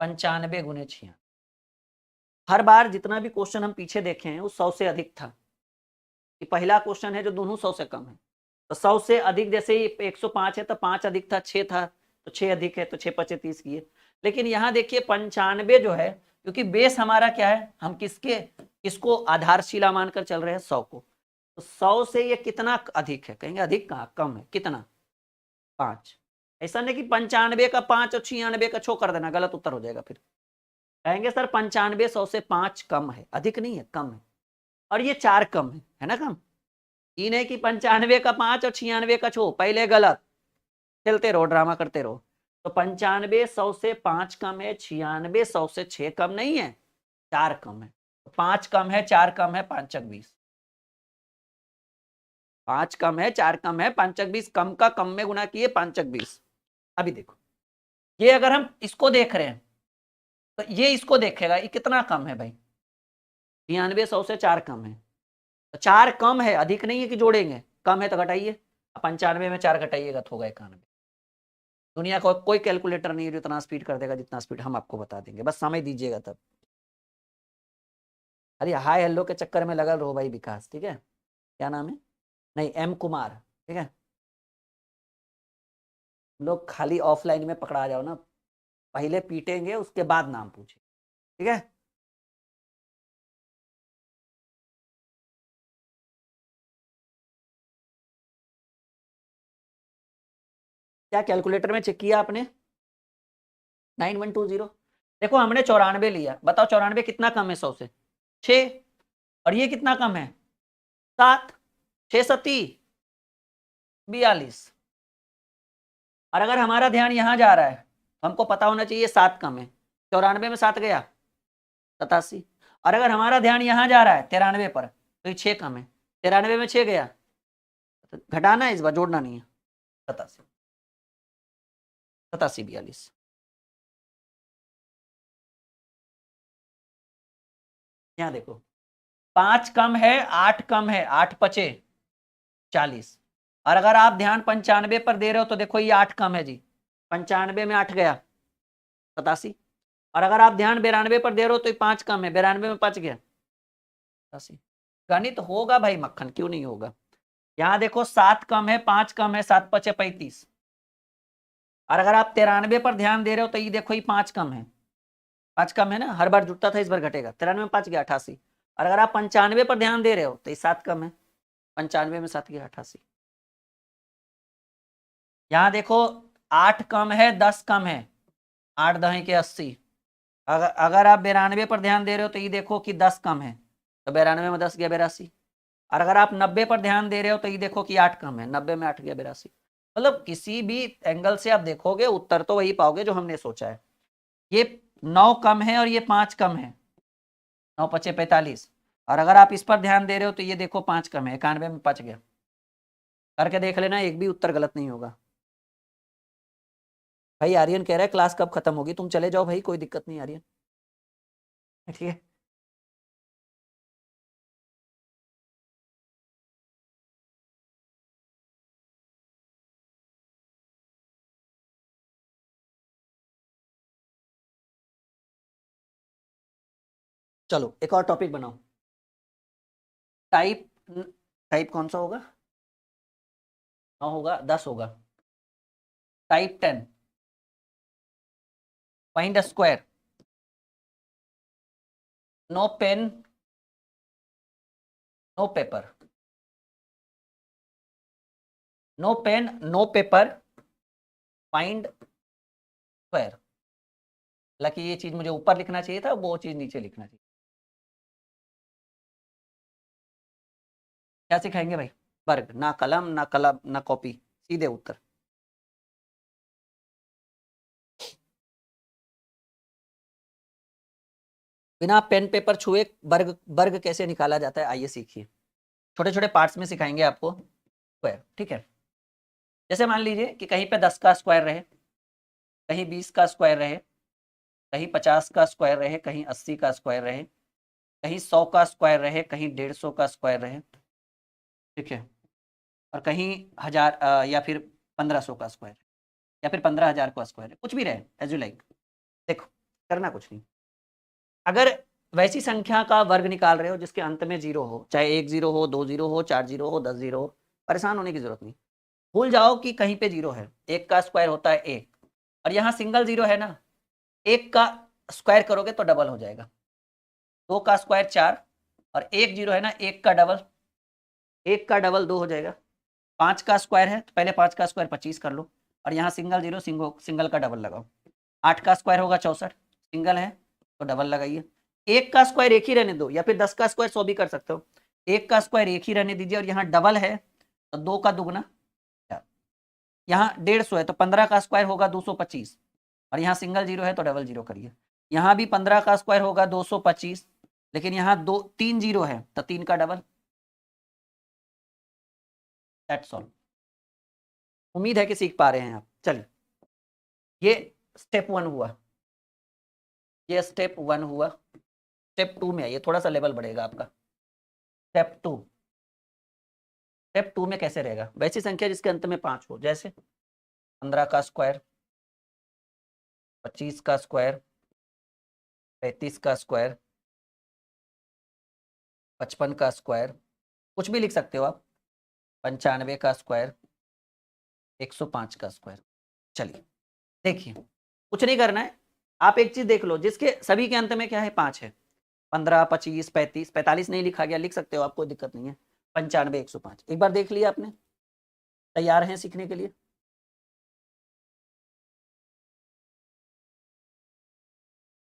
95 गुने 96, हर बार जितना भी क्वेश्चन हम पीछे देखे हैं वो 100 से अधिक था। ये पहला क्वेश्चन है जो दोनों 100 से कम है। तो 100 से अधिक, जैसे ही 105 है तो 5 अधिक था, 6 था तो 6 अधिक है, तो 6 पचे 30 किए। लेकिन यहाँ देखिए 95 जो है, क्योंकि बेस हमारा क्या है, हम किसको आधारशिला मानकर चल रहे हैं, 100 को। तो 100 से ये कितना अधिक है, कहेंगे अधिक कहाँ, कम है, कितना, 5। ऐसा नहीं कि 95 का 5 और 96 का 6 कर देना, गलत उत्तर हो जाएगा फिर। कहेंगे सर 95 100 से 5 कम है, अधिक नहीं है, कम है। और ये 4 कम है ना, कम। ये नहीं कि 95 का 5 और 96 का 6, पहले गलत। खेलते रहो, ड्रामा करते रहो। तो 95 100 से 5 कम है, 96 100 से 6 कम नहीं है, 4 कम है। 5 कम है, 4 कम है, 5 चक 20। 5 कम है, 4 कम है, 5 चक 20, कम का कम में गुना किए, 5 चक 20। अभी देखो, ये अगर हम इसको देख रहे हैं तो ये इसको देखेगा, ये कितना कम है भाई, 96 100 से 4 कम है। तो 4 कम है, अधिक नहीं है कि जोड़ेंगे, कम है तो घटाइए। 95 में 4 घटाइएगा तो होगा 91। दुनिया का कोई कैलकुलेटर नहीं है जो इतना स्पीड कर देगा जितना स्पीड हम आपको बता देंगे, बस समय दीजिएगा तब। अरे हाय हेलो के चक्कर में लगा रहो भाई विकास, ठीक है, क्या नाम है, नहीं एम कुमार, ठीक है। लोग खाली ऑफलाइन में पकड़ा जाओ ना, पहले पीटेंगे उसके बाद नाम पूछे, ठीक है। क्या कैलकुलेटर में चेक किया आपने, 9120। देखो हमने 94 लिया, बताओ 94 कितना कम है 100 से, 6। और ये कितना कम है, 7, 6 सती 42। और अगर हमारा ध्यान यहाँ जा रहा है, हमको पता होना चाहिए 7 कम है, 94 में 7 गया 87। और अगर हमारा ध्यान यहाँ जा रहा है 93 पर, तो ये 6 कम है, 93 में 6 गया, तो घटाना है इस बार, जोड़ना नहीं है, 87, 87 42। यहाँ देखो 5 कम है, 8 कम है, 8 पचे 40। और अगर आप ध्यान 95 पर दे रहे हो तो देखो ये 8 कम है जी, 95 में 8 गया 87। और अगर आप ध्यान 92 पर दे रहे हो तो ये 5 कम है, 92 में 5 गया 87। गणित होगा भाई मक्खन, क्यों नहीं होगा। यहाँ देखो 7 कम है, 5 कम है, 7 पचे 35। और अगर आप 93 पर ध्यान दे रहे हो तो ये देखो ये 5 कम है, 5 कम है ना, हर बार जुटता था इस बार घटेगा, 93 में 5 गया 88। और अगर आप 95 पर ध्यान दे रहे हो तो ये 7 कम है, 95 में 7 गया 88। यहाँ देखो 8 कम है, 10 कम है, 8 दहे के 80। अगर आप 92 पर ध्यान दे रहे हो तो ये देखो कि 10 कम है, तो 92 में 10 गया 82। और अगर आप 90 पर ध्यान दे रहे हो तो ये देखो कि 8 कम है, 90 में 8 गया 82। मतलब किसी भी एंगल से आप देखोगे उत्तर तो वही पाओगे जो हमने सोचा है। ये 9 कम है और ये 5 कम है, 9 पचे 45। और अगर आप इस पर ध्यान दे रहे हो तो ये देखो 5 कम है, 91 में 5 गया। करके देख लेना, एक भी उत्तर गलत नहीं होगा। भाई आर्यन कह रहा है क्लास कब खत्म होगी, तुम चले जाओ भाई, कोई दिक्कत नहीं आर्यन, ठीक है। चलो एक और टॉपिक बनाओ। टाइप टाइप कौन सा होगा? 9 होगा, 10 होगा। Type 10, find a square. No pen, no paper, no pen, no paper, find square. हालांकि ये चीज मुझे ऊपर लिखना चाहिए था, वो चीज नीचे लिखना चाहिए। क्या सिखाएंगे भाई? वर्ग, ना कलम ना कलम ना कॉपी, सीधे उत्तर। बिना पेन पेपर छुए वर्ग वर्ग कैसे निकाला जाता है, आइए सीखिए। छोटे छोटे पार्ट्स में सिखाएंगे आपको स्क्वायर, ठीक है। जैसे मान लीजिए कि कहीं पे 10 का स्क्वायर रहे, कहीं 20 का स्क्वायर रहे, कहीं 50 का स्क्वायर रहे, कहीं 80 का स्क्वायर रहे, कहीं 100 का स्क्वायर रहे, कहीं 150 का स्क्वायर रहे, ठीक है। और कहीं 1000 या फिर 1500 का स्क्वायर, या फिर 15,000 का स्क्वायर है, कुछ भी रहे, एज यू लाइक। देखो, करना कुछ नहीं। अगर वैसी संख्या का वर्ग निकाल रहे हो जिसके अंत में जीरो हो, चाहे 1 0 हो, 2 0 हो, 4 0 हो, 10 0 हो, परेशान होने की जरूरत नहीं। भूल जाओ कि कहीं पे जीरो है। 1 का स्क्वायर होता है 1, और यहाँ सिंगल जीरो है ना, 1 का स्क्वायर करोगे तो डबल हो जाएगा। 2 का स्क्वायर 4, और 1 जीरो है ना, 1 का डबल, 1 का डबल 2 हो जाएगा। 5 का स्क्वायर है तो पहले 5 का स्क्वायर 25 कर लो, और यहाँ सिंगल जीरो, सिंगल का डबल लगाओ। 8 का स्क्वायर होगा 64, सिंगल है तो डबल लगाइए। 1 का स्क्वायर 1 ही रहने दो, या फिर 10 का स्क्वायर 100 भी कर सकते हो। 1 का स्क्वायर 1 ही रहने दीजिए, और यहाँ डबल है तो 2 का दुगना 4। यहाँ 150 है तो 15 का स्क्वायर होगा 225, और यहाँ सिंगल जीरो है तो डबल जीरो करिए। यहाँ भी 15 का स्क्वायर होगा 225, लेकिन यहाँ 3 जीरो है तो 3 का डबल। That's all. उम्मीद है कि सीख पा रहे हैं आप। चलिए, ये स्टेप 1 हुआ, ये स्टेप 1 हुआ। स्टेप 2 में आइए, थोड़ा सा लेवल बढ़ेगा आपका। स्टेप 2, स्टेप 2 में कैसे रहेगा? वैसी संख्या जिसके अंत में 5 हो, जैसे 15 का स्क्वायर, 25 का स्क्वायर, 35 का स्क्वायर, 55 का स्क्वायर, कुछ भी लिख सकते हो आप, 95 का स्क्वायर, 105 का स्क्वायर। चलिए देखिए, कुछ नहीं करना है। आप एक चीज देख लो, जिसके सभी के अंत में क्या है, 5 है। 15, 25, 35, 45 नहीं लिखा गया, लिख सकते हो आप, कोई दिक्कत नहीं है। 95, 105, एक बार देख लिया आपने? तैयार हैं सीखने के लिए?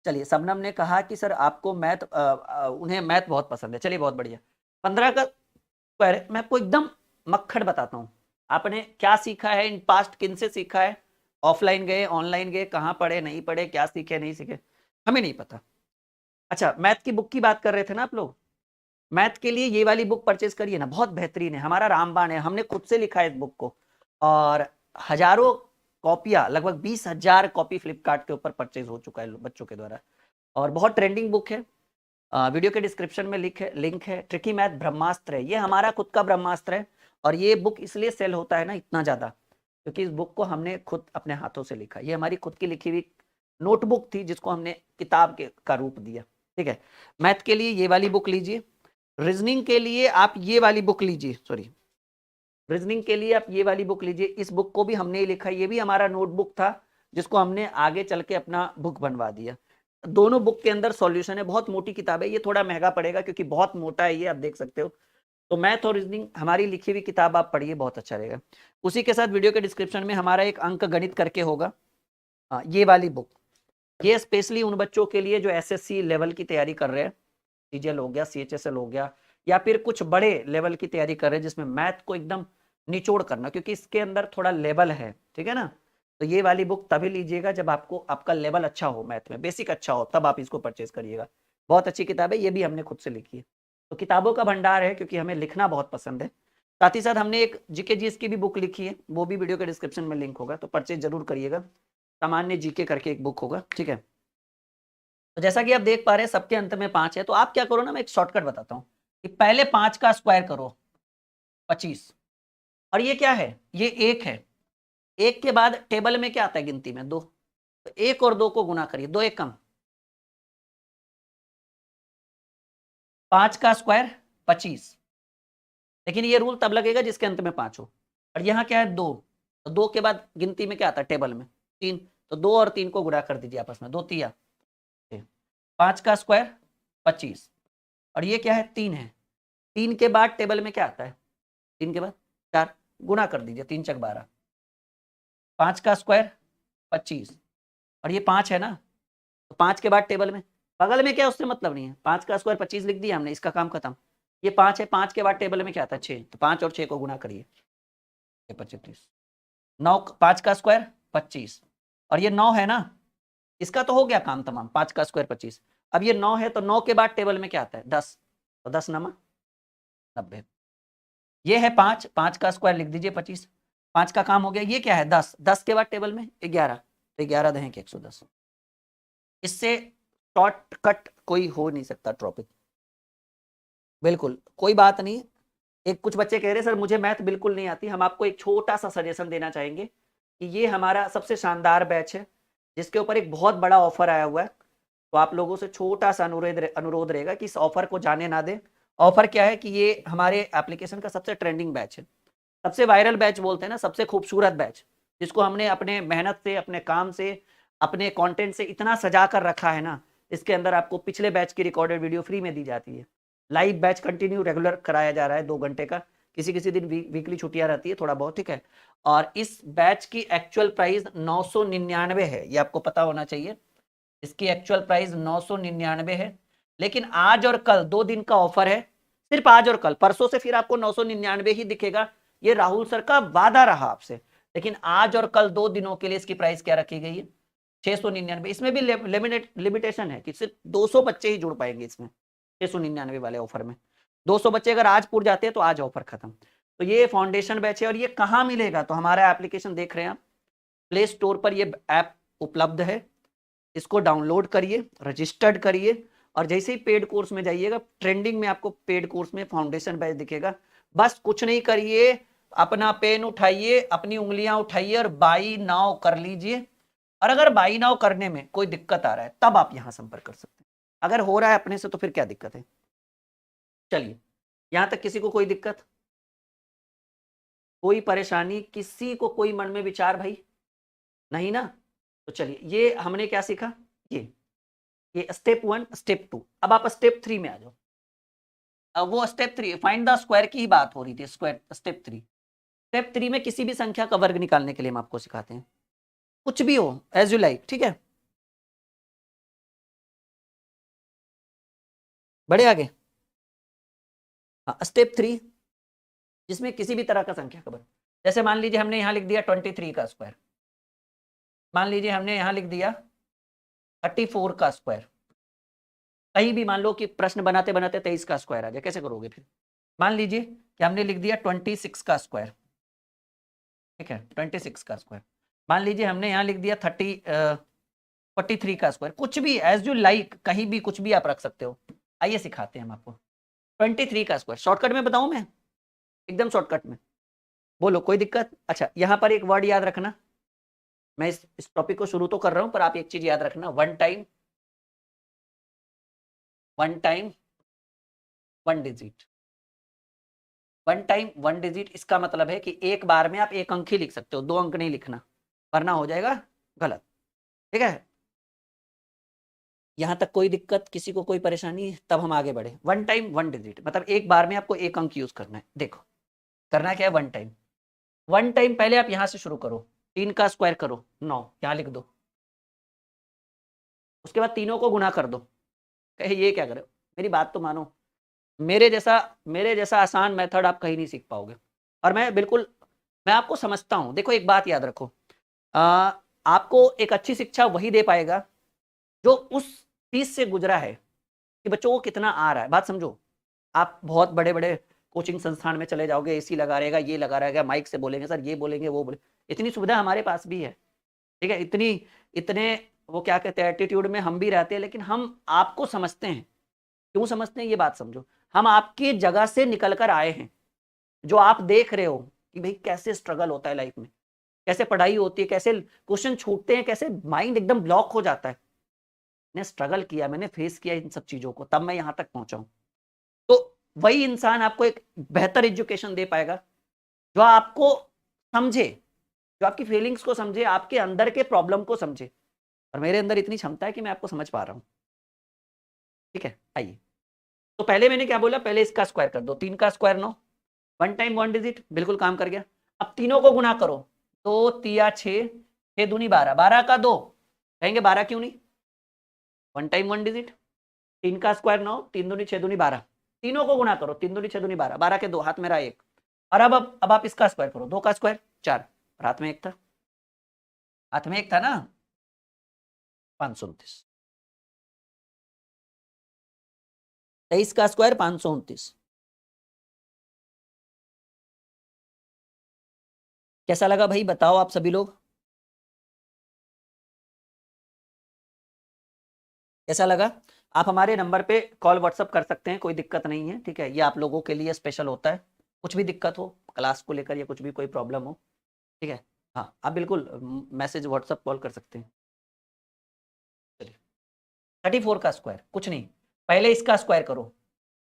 चलिए, शबनम ने कहा कि सर आपको मैथ, उन्हें मैथ बहुत पसंद है। चलिए बहुत बढ़िया। 15 का स्क्वायर है, मैं आपको एकदम मक्खड़ बताता हूँ। आपने क्या सीखा है इन पास्ट, किन से सीखा है? ऑफलाइन गए, ऑनलाइन गए, कहाँ पढ़े, नहीं पढ़े, क्या सीखे नहीं सीखे, हमें नहीं पता। अच्छा, मैथ की बुक की बात कर रहे थे ना आप लोग? मैथ के लिए ये वाली बुक परचेज करिए ना, बहुत बेहतरीन है। हमारा रामबाण है, हमने खुद से लिखा है इस बुक को, और हजारों कॉपियां, लगभग 20,000 कॉपी फ्लिपकार्ट के ऊपर परचेज हो चुका है बच्चों के द्वारा, और बहुत ट्रेंडिंग बुक है। वीडियो के डिस्क्रिप्शन में लिंक है। ट्रिकी मैथ ब्रह्मास्त्र है, ये हमारा खुद का ब्रह्मास्त्र है। और ये बुक इसलिए सेल होता है ना इतना ज़्यादा, क्योंकि इस बुक को हमने खुद अपने हाथों से लिखा। ये हमारी खुद की लिखी हुई नोटबुक थी, जिसको हमने किताब के का रूप दिया, ठीक है। मैथ के लिए ये वाली बुक लीजिए, रीजनिंग के लिए आप ये वाली बुक लीजिए, सॉरी, रीजनिंग के लिए आप ये वाली बुक लीजिए। इस बुक को भी हमने ही लिखा, ये भी हमारा नोटबुक था, जिसको हमने आगे चल के अपना बुक बनवा दिया। दोनों बुक के अंदर सॉल्यूशन है। बहुत मोटी किताब है, ये थोड़ा महंगा पड़ेगा क्योंकि बहुत मोटा है, ये आप देख सकते हो। तो मैथ और रीजनिंग हमारी लिखी हुई किताब आप पढ़िए, बहुत अच्छा रहेगा। उसी के साथ वीडियो के डिस्क्रिप्शन में हमारा एक अंक गणित करके होगा, ये वाली बुक। ये स्पेशली उन बच्चों के लिए जो एसएससी लेवल की तैयारी कर रहे हैं, सीजीएल हो गया, सीएचएसएल हो गया, या फिर कुछ बड़े लेवल की तैयारी कर रहे हैं जिसमें मैथ को एकदम निचोड़ करना, क्योंकि इसके अंदर थोड़ा लेवल है, ठीक है ना। तो ये वाली बुक तभी लीजिएगा जब आपको, आपका लेवल अच्छा हो मैथ में, बेसिक अच्छा हो, तब आप इसको परचेज करिएगा। बहुत अच्छी किताब है, ये भी हमने खुद से लिखी है। तो किताबों का भंडार है, क्योंकि हमें लिखना बहुत पसंद है। साथ ही साथ हमने एक जीके जीएस की भी बुक लिखी है, वो भी वीडियो के डिस्क्रिप्शन में लिंक होगा, तो परचेज जरूर करिएगा। सामान्य जीके करके एक बुक होगा, ठीक है। तो जैसा कि आप देख पा रहे हैं सबके अंत में 5 है, तो आप क्या करो ना, मैं एक शॉर्टकट बताता हूँ कि पहले 5 का स्क्वायर करो, 25, और ये क्या है, ये 1 है। 1 के बाद टेबल में क्या आता है गिनती में, 2, तो 1 और 2 को गुना करिए, 2 1 कम, 5 का स्क्वायर 25, लेकिन ये रूल तब लगेगा जिसके अंत में 5 हो। और यहाँ क्या है 2, तो 2 के बाद गिनती में क्या आता है टेबल में 3, तो 2 और 3 को गुणा कर दीजिए आपस में, 2 तिया 5 का स्क्वायर 25, और ये क्या है 3 है, 3 के बाद टेबल में क्या आता है 3 के बाद 4, गुणा कर दीजिए 3 चक 12, 5 का स्क्वायर 25, और ये 5 है ना, तो 5 के बाद टेबल में बगल में क्या है उससे मतलब नहीं है, 5 का स्क्वायर 25 लिख दिया हमने, इसका काम खत्म। ये 5 है, 5 के बाद टेबल में क्या आता है 6, तो 5 और 6 को गुणा करिए 25, 9 5 का स्क्वायर 25, और ये 9 है ना, इसका तो हो गया काम तमाम, 5 का स्क्वायर 25। अब ये 9 है, तो 9 के बाद टेबल में क्या आता है 10, तो 10 नमा 90। ये है 5, 5 का स्क्वायर लिख दीजिए 25, 5 का काम हो गया। ये क्या है 10, 10 के बाद टेबल में 11, तो 11 दहें 110। इससे शॉर्टकट कोई हो नहीं सकता टॉपिक, बिल्कुल कोई बात नहीं। एक कुछ बच्चे कह रहे सर मुझे मैथ बिल्कुल नहीं आती, हम आपको एक छोटा सा सजेशन देना चाहेंगे कि ये हमारा सबसे शानदार बैच है जिसके ऊपर एक बहुत बड़ा ऑफर आया हुआ है, तो आप लोगों से छोटा सा अनुरोध रहेगा कि इस ऑफर को जाने ना दें। ऑफर क्या है कि ये हमारे एप्लीकेशन का सबसे ट्रेंडिंग बैच है, सबसे वायरल बैच बोलते हैं ना, सबसे खूबसूरत बैच, जिसको हमने अपने मेहनत से, अपने काम से, अपने कंटेंट से इतना सजा कर रखा है ना, इसके अंदर आपको पिछले बैच की रिकॉर्डेड वीडियो फ्री में दी जाती है। लाइव बैच कंटिन्यू रेगुलर कराया जा रहा है 2 घंटे का, किसी किसी दिन वीकली छुट्टियां रहती है थोड़ा बहुत, ठीक है। और इस बैच की एक्चुअल प्राइस 999 है, ये आपको पता होना चाहिए, इसकी एक्चुअल प्राइस 999 है। लेकिन आज और कल 2 दिन का ऑफर है, सिर्फ आज और कल, परसों से फिर आपको 999 ही दिखेगा, ये राहुल सर का वादा रहा आपसे। लेकिन आज और कल 2 दिनों के लिए इसकी प्राइस क्या रखी गई है 699। इसमें भी लिमिटेशन है कि सिर्फ 200 बच्चे ही जुड़ पाएंगे इसमें, 699 वाले ऑफर में 200 बच्चे अगर आज पूर जाते हैं तो आज ऑफर खत्म। तो ये फाउंडेशन बैच है, और ये कहाँ मिलेगा, तो हमारा एप्लीकेशन देख रहे हैं आप, प्ले स्टोर पर ये ऐप उपलब्ध है, इसको डाउनलोड करिए, रजिस्टर्ड करिए, और जैसे ही पेड कोर्स में जाइएगा, ट्रेंडिंग में आपको पेड कोर्स में फाउंडेशन बैच दिखेगा। बस कुछ नहीं करिए, अपना पेन उठाइए, अपनी उंगलियां उठाइए और बाई नाउ कर लीजिए। और अगर बाई नाउ करने में कोई दिक्कत आ रहा है तब आप यहां संपर्क कर सकते हैं, अगर हो रहा है अपने से तो फिर क्या दिक्कत है। चलिए, यहां तक किसी को कोई दिक्कत, कोई परेशानी, किसी को कोई मन में विचार भाई नहीं ना? तो चलिए, ये हमने क्या सीखा, ये स्टेप 1 स्टेप 2। अब आप स्टेप 3 में आ जाओ। अब वो स्टेप 3 फाइंड द स्क्वायर की ही बात हो रही थी, स्क्वायर स्टेप 3। स्टेप 3 में किसी भी संख्या का वर्ग निकालने के लिए हम आपको सिखाते हैं, कुछ भी हो एज यू लाइक, ठीक है। बढ़े आगे, स्टेप 3 जिसमें किसी भी तरह का संख्या का वर्ग, जैसे मान लीजिए हमने यहां लिख दिया 23 का स्क्वायर, मान लीजिए हमने यहां लिख दिया 34 का स्क्वायर, कहीं भी मान लो कि प्रश्न बनाते बनाते 23 का स्क्वायर आ जाए, कैसे करोगे फिर। मान लीजिए कि हमने लिख दिया 26 का स्क्वायर, ठीक है 26 का स्क्वायर, मान लीजिए हमने यहाँ लिख दिया 43 का स्क्वायर, कुछ भी एज यू लाइक, कहीं भी कुछ भी आप रख सकते हो। आइए सिखाते हैं हम आपको। 23 का स्क्वायर शॉर्टकट में बताऊं मैं, एकदम शॉर्टकट में, बोलो कोई दिक्कत। अच्छा, यहाँ पर एक वर्ड याद रखना, मैं इस टॉपिक को शुरू तो कर रहा हूं पर आप एक चीज याद रखना, one time one digit, one time one digit, इसका मतलब है कि एक बार में आप एक अंक ही लिख सकते हो, 2 अंक नहीं लिखना, वरना हो जाएगा गलत, ठीक है। यहां तक कोई दिक्कत, किसी को कोई परेशानी, तब हम आगे बढ़े। वन टाइम वन डिजिट मतलब एक बार में आपको एक अंक यूज करना है। देखो करना क्या है, वन टाइम, वन टाइम पहले आप यहां से शुरू करो, 3 का स्क्वायर करो 9, यहां लिख दो, उसके बाद तीनों को गुना कर दो। कहे ये क्या करे, मेरी बात तो मानो, मेरे जैसा आसान मेथड आप कहीं नहीं सीख पाओगे, और मैं आपको समझता हूं। देखो एक बात याद रखो, आपको एक अच्छी शिक्षा वही दे पाएगा जो उस चीज से गुजरा है कि बच्चों को कितना आ रहा है। बात समझो, आप बहुत बड़े बड़े कोचिंग संस्थान में चले जाओगे, एसी लगा रहेगा, ये लगा रहेगा, माइक से बोलेंगे सर, ये बोलेंगे, वो बोले, इतनी सुविधा हमारे पास भी है, ठीक है, इतने वो क्या कहते हैं एटीट्यूड में हम भी रहते हैं, लेकिन हम आपको समझते हैं। क्यों समझते हैं ये बात समझो, हम आपकी जगह से निकल कर आए हैं, जो आप देख रहे हो कि भाई कैसे स्ट्रगल होता है लाइफ में, कैसे पढ़ाई होती है, कैसे क्वेश्चन छूटते हैं, कैसे माइंड एकदम ब्लॉक हो जाता है। मैंने स्ट्रगल किया, मैंने फेस किया इन सब चीजों को, तब मैं यहां तक पहुंचा हूं। तो वही इंसान आपको एक बेहतर एजुकेशन दे पाएगा जो आपको समझे, जो आपकी फीलिंग्स को समझे, आपके अंदर के प्रॉब्लम को समझे। और मेरे अंदर इतनी क्षमता है कि मैं आपको समझ पा रहा हूं। ठीक है, आइए। तो पहले मैंने क्या बोला, पहले इसका स्क्वायर कर दो, 3 का स्क्वायर 9, 1 टाइम 1 डिजिट, बिल्कुल काम कर गया। अब तीनों को गुना करो, 2 तिया 6, 6 दूनी 12, 12 का 2, कहेंगे 12 क्यों नहीं, 1 टाइम 1 डिजिट, 3 का स्क्वायर 9, 3 दूनी 6 दूनी 12, तीनों को गुना करो, 3 दूनी 6 दूनी 12, 12 के 2, हाथ में रहा 1। और अब आप इसका स्क्वायर करो, 2 का स्क्वायर 4, और हाथ में 1 था, हाथ में 1 था ना, 529। 23 का स्क्वायर 529। कैसा लगा भाई, बताओ आप सभी लोग, कैसा लगा? आप हमारे नंबर पे कॉल व्हाट्सअप कर सकते हैं, कोई दिक्कत नहीं है। ठीक है, ये आप लोगों के लिए स्पेशल होता है। कुछ भी दिक्कत हो क्लास को लेकर या कुछ भी कोई प्रॉब्लम हो, ठीक है, हाँ आप बिल्कुल मैसेज व्हाट्सअप कॉल कर सकते हैं। चलिए, 34 का स्क्वायर कुछ नहीं, पहले इसका स्क्वायर करो,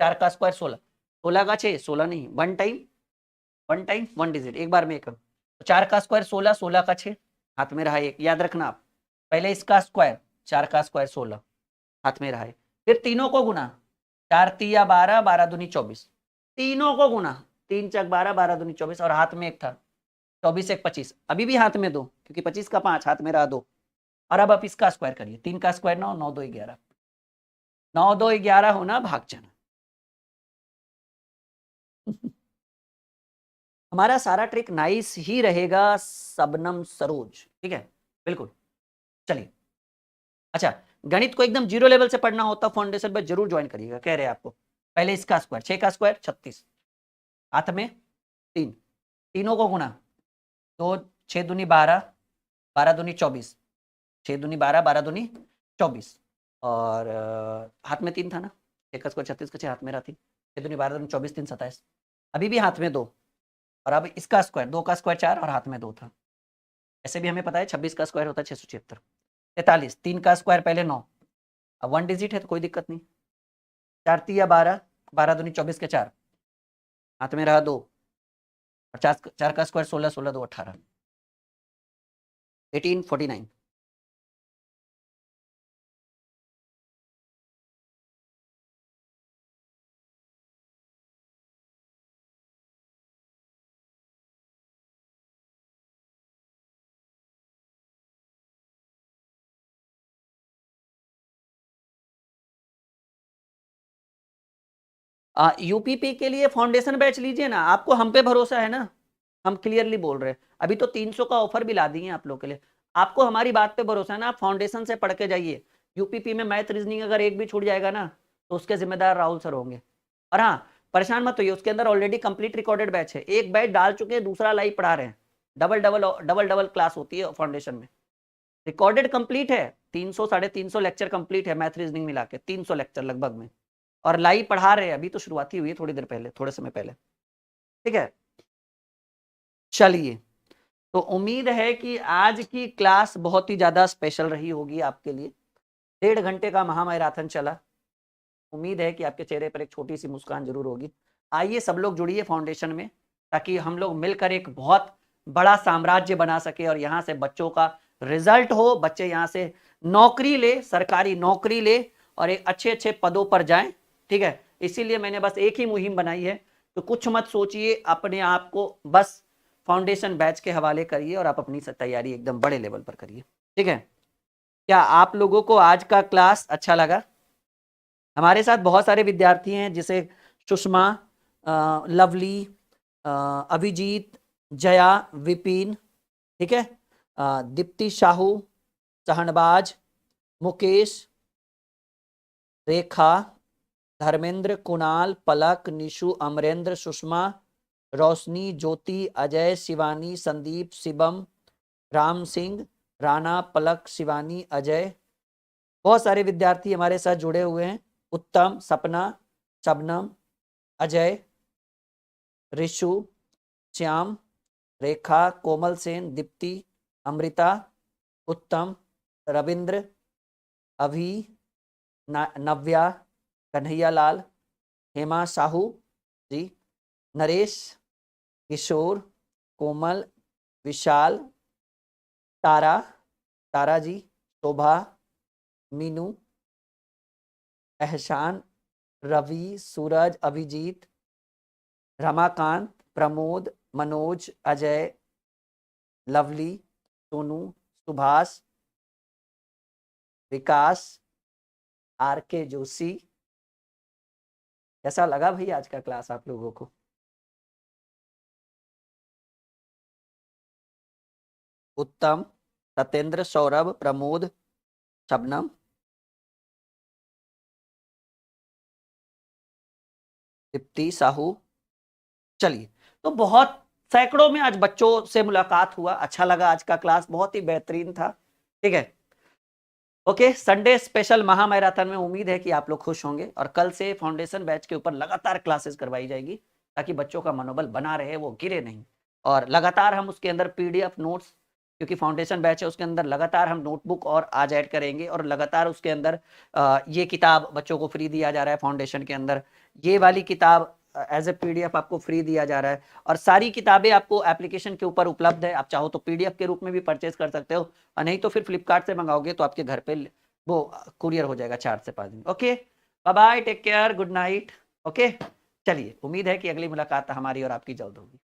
4 का स्क्वायर 16, 16 का 6, 16 नहीं, 1 टाइम 1 डिजिट, एक बार में एक। तो 4 का स्क्वायर 16, 16 का 6, हाथ में रहा 1, याद रखना आप, पहले इसका स्क्वायर, 4 का स्क्वायर 16, हाथ में रहा है, फिर तीनों को गुना, 4 तिया 12, 12 दूनी 24, तीनों को गुना, 3 चक 12, 12 दूनी 24, और हाथ में 1 था, 24 1 25, अभी भी हाथ में 2, क्योंकि 25 का 5, हाथ में रहा 2। और अब आप इसका स्क्वायर करिए, 3 का स्क्वायर 9, 9 2 11, 9 2 11 होना भाग जाना। हमारा सारा ट्रिक नाइस ही रहेगा सबनम सरोज, ठीक है, बिल्कुल। चलिए, अच्छा, गणित को एकदम जीरो लेवल से पढ़ना होता फाउंडेशन पर जरूर ज्वाइन करिएगा, कह रहे हैं आपको। पहले इसका स्क्वायर, 6 का स्क्वायर 36, हाथ में 3, तीनों को गुना, 2 6 दूनी 12, 12 दूनी 24, 6 दूनी 12, 12 दूनी 24, और हाथ में 3 था ना, 6 का स्क्वायर 36 का 6, हाथ में रहा 3, 6 दूनी 12 दूनी 24, 3 27, अभी भी हाथ में 2, और अब इसका स्क्वायर, 2 का स्क्वायर 4, और हाथ में 2 था। ऐसे भी हमें पता है 26 का स्क्वायर होता है 676, 43, 3 का स्क्वायर पहले 9, अब 1 डिजिट है तो कोई दिक्कत नहीं, 4 तिया 12, 12 दूनी 24 के 4, हाथ में रहा 2, और 4 का स्क्वायर 16, 16 2 18, 1849। यूपीपी के लिए फाउंडेशन बैच लीजिए ना, आपको हम पे भरोसा है ना, हम क्लियरली बोल रहे हैं। अभी तो 300 का ऑफर भी ला दिए आप लोग के लिए, आपको हमारी बात पे भरोसा है ना, आप फाउंडेशन से पढ़ के जाइए। यूपीपी में मैथ रीजनिंग अगर एक भी छूट जाएगा ना, तो उसके जिम्मेदार राहुल सर होंगे। और हाँ, परेशान मत होइए, उसके अंदर ऑलरेडी कंप्लीट रिकॉर्डेड बैच है, एक बैच डाल चुके हैं, दूसरा लाइव पढ़ा रहे हैं, double double double double class होती है फाउंडेशन में, रिकॉर्डेड कंप्लीट है, 300 350 लेक्चर कंप्लीट है, मैथ रीजनिंग मिला के 300 लेक्चर लगभग में, और लाइव पढ़ा रहे हैं, अभी तो शुरुआती हुई है थोड़ी देर पहले, थोड़े समय पहले। ठीक है, चलिए, तो उम्मीद है कि आज की क्लास बहुत ही ज्यादा स्पेशल रही होगी आपके लिए। 1.5 घंटे का महामैराथन चला, उम्मीद है कि आपके चेहरे पर एक छोटी सी मुस्कान जरूर होगी। आइए सब लोग जुड़िए फाउंडेशन में, ताकि हम लोग मिलकर एक बहुत बड़ा साम्राज्य बना सके, और यहाँ से बच्चों का रिजल्ट हो, बच्चे यहाँ से नौकरी ले, सरकारी नौकरी ले, और एक अच्छे अच्छे पदों पर जाएं। ठीक है, इसीलिए मैंने बस एक ही मुहिम बनाई है, तो कुछ मत सोचिए, अपने आप को बस फाउंडेशन बैच के हवाले करिए, और आप अपनी तैयारी एकदम बड़े लेवल पर करिए। ठीक है, क्या आप लोगों को आज का क्लास अच्छा लगा? हमारे साथ बहुत सारे विद्यार्थी हैं, जैसे सुषमा, लवली, अभिजीत, जया, विपिन, ठीक है, दीप्ति साहू, सहनबाज, मुकेश, रेखा, धर्मेंद्र, कुणाल, पलक, निशु, अमरेंद्र, सुषमा, रोशनी, ज्योति, अजय, शिवानी, संदीप, शिवम, राम सिंह, राणा, पलक, शिवानी, अजय, बहुत सारे विद्यार्थी हमारे साथ जुड़े हुए हैं। उत्तम, सपना, शबनम, अजय, ऋषु, श्याम, रेखा, कोमल सेन, दीप्ति, अमृता, उत्तम, रविंद्र, अभी, नव्या, कन्हैया लाल, हेमा साहू जी, नरेश, किशोर, कोमल, विशाल, तारा, तारा जी, शोभा, मीनू, एहसान, रवि, सूरज, अभिजीत, रमाकांत, प्रमोद, मनोज, अजय, लवली, सोनू, सुभाष, विकास, आर के जोशी। कैसा लगा भाई आज का क्लास आप लोगों को? उत्तम, सत्येंद्र, सौरभ, प्रमोद, शबनम, दीप्ति, साहू। चलिए, तो बहुत सैकड़ों में आज बच्चों से मुलाकात हुआ, अच्छा लगा, आज का क्लास बहुत ही बेहतरीन था। ठीक है, ओके, संडे स्पेशल महा मैराथन में उम्मीद है कि आप लोग खुश होंगे, और कल से फाउंडेशन बैच के ऊपर लगातार क्लासेस करवाई जाएगी ताकि बच्चों का मनोबल बना रहे, वो गिरे नहीं। और लगातार हम उसके अंदर पीडीएफ नोट्स, क्योंकि फाउंडेशन बैच है उसके अंदर लगातार हम नोटबुक और आज ऐड करेंगे, और लगातार उसके अंदर ये किताब बच्चों को फ्री दिया जा रहा है फाउंडेशन के अंदर, ये वाली किताब एज ए पीडीएफ आपको फ्री दिया जा रहा है, और सारी किताबें आपको एप्लीकेशन के ऊपर उपलब्ध है, आप चाहो तो पीडीएफ के रूप में भी परचेज कर सकते हो, और नहीं तो फिर फ्लिपकार्ट से मंगाओगे तो आपके घर पे वो कुरियर हो जाएगा 4 से 5 दिन। Okay, bye bye, take care, good night. Okay, चलिए, उम्मीद है कि अगली मुलाकात हमारी और आपकी जल्द होगी।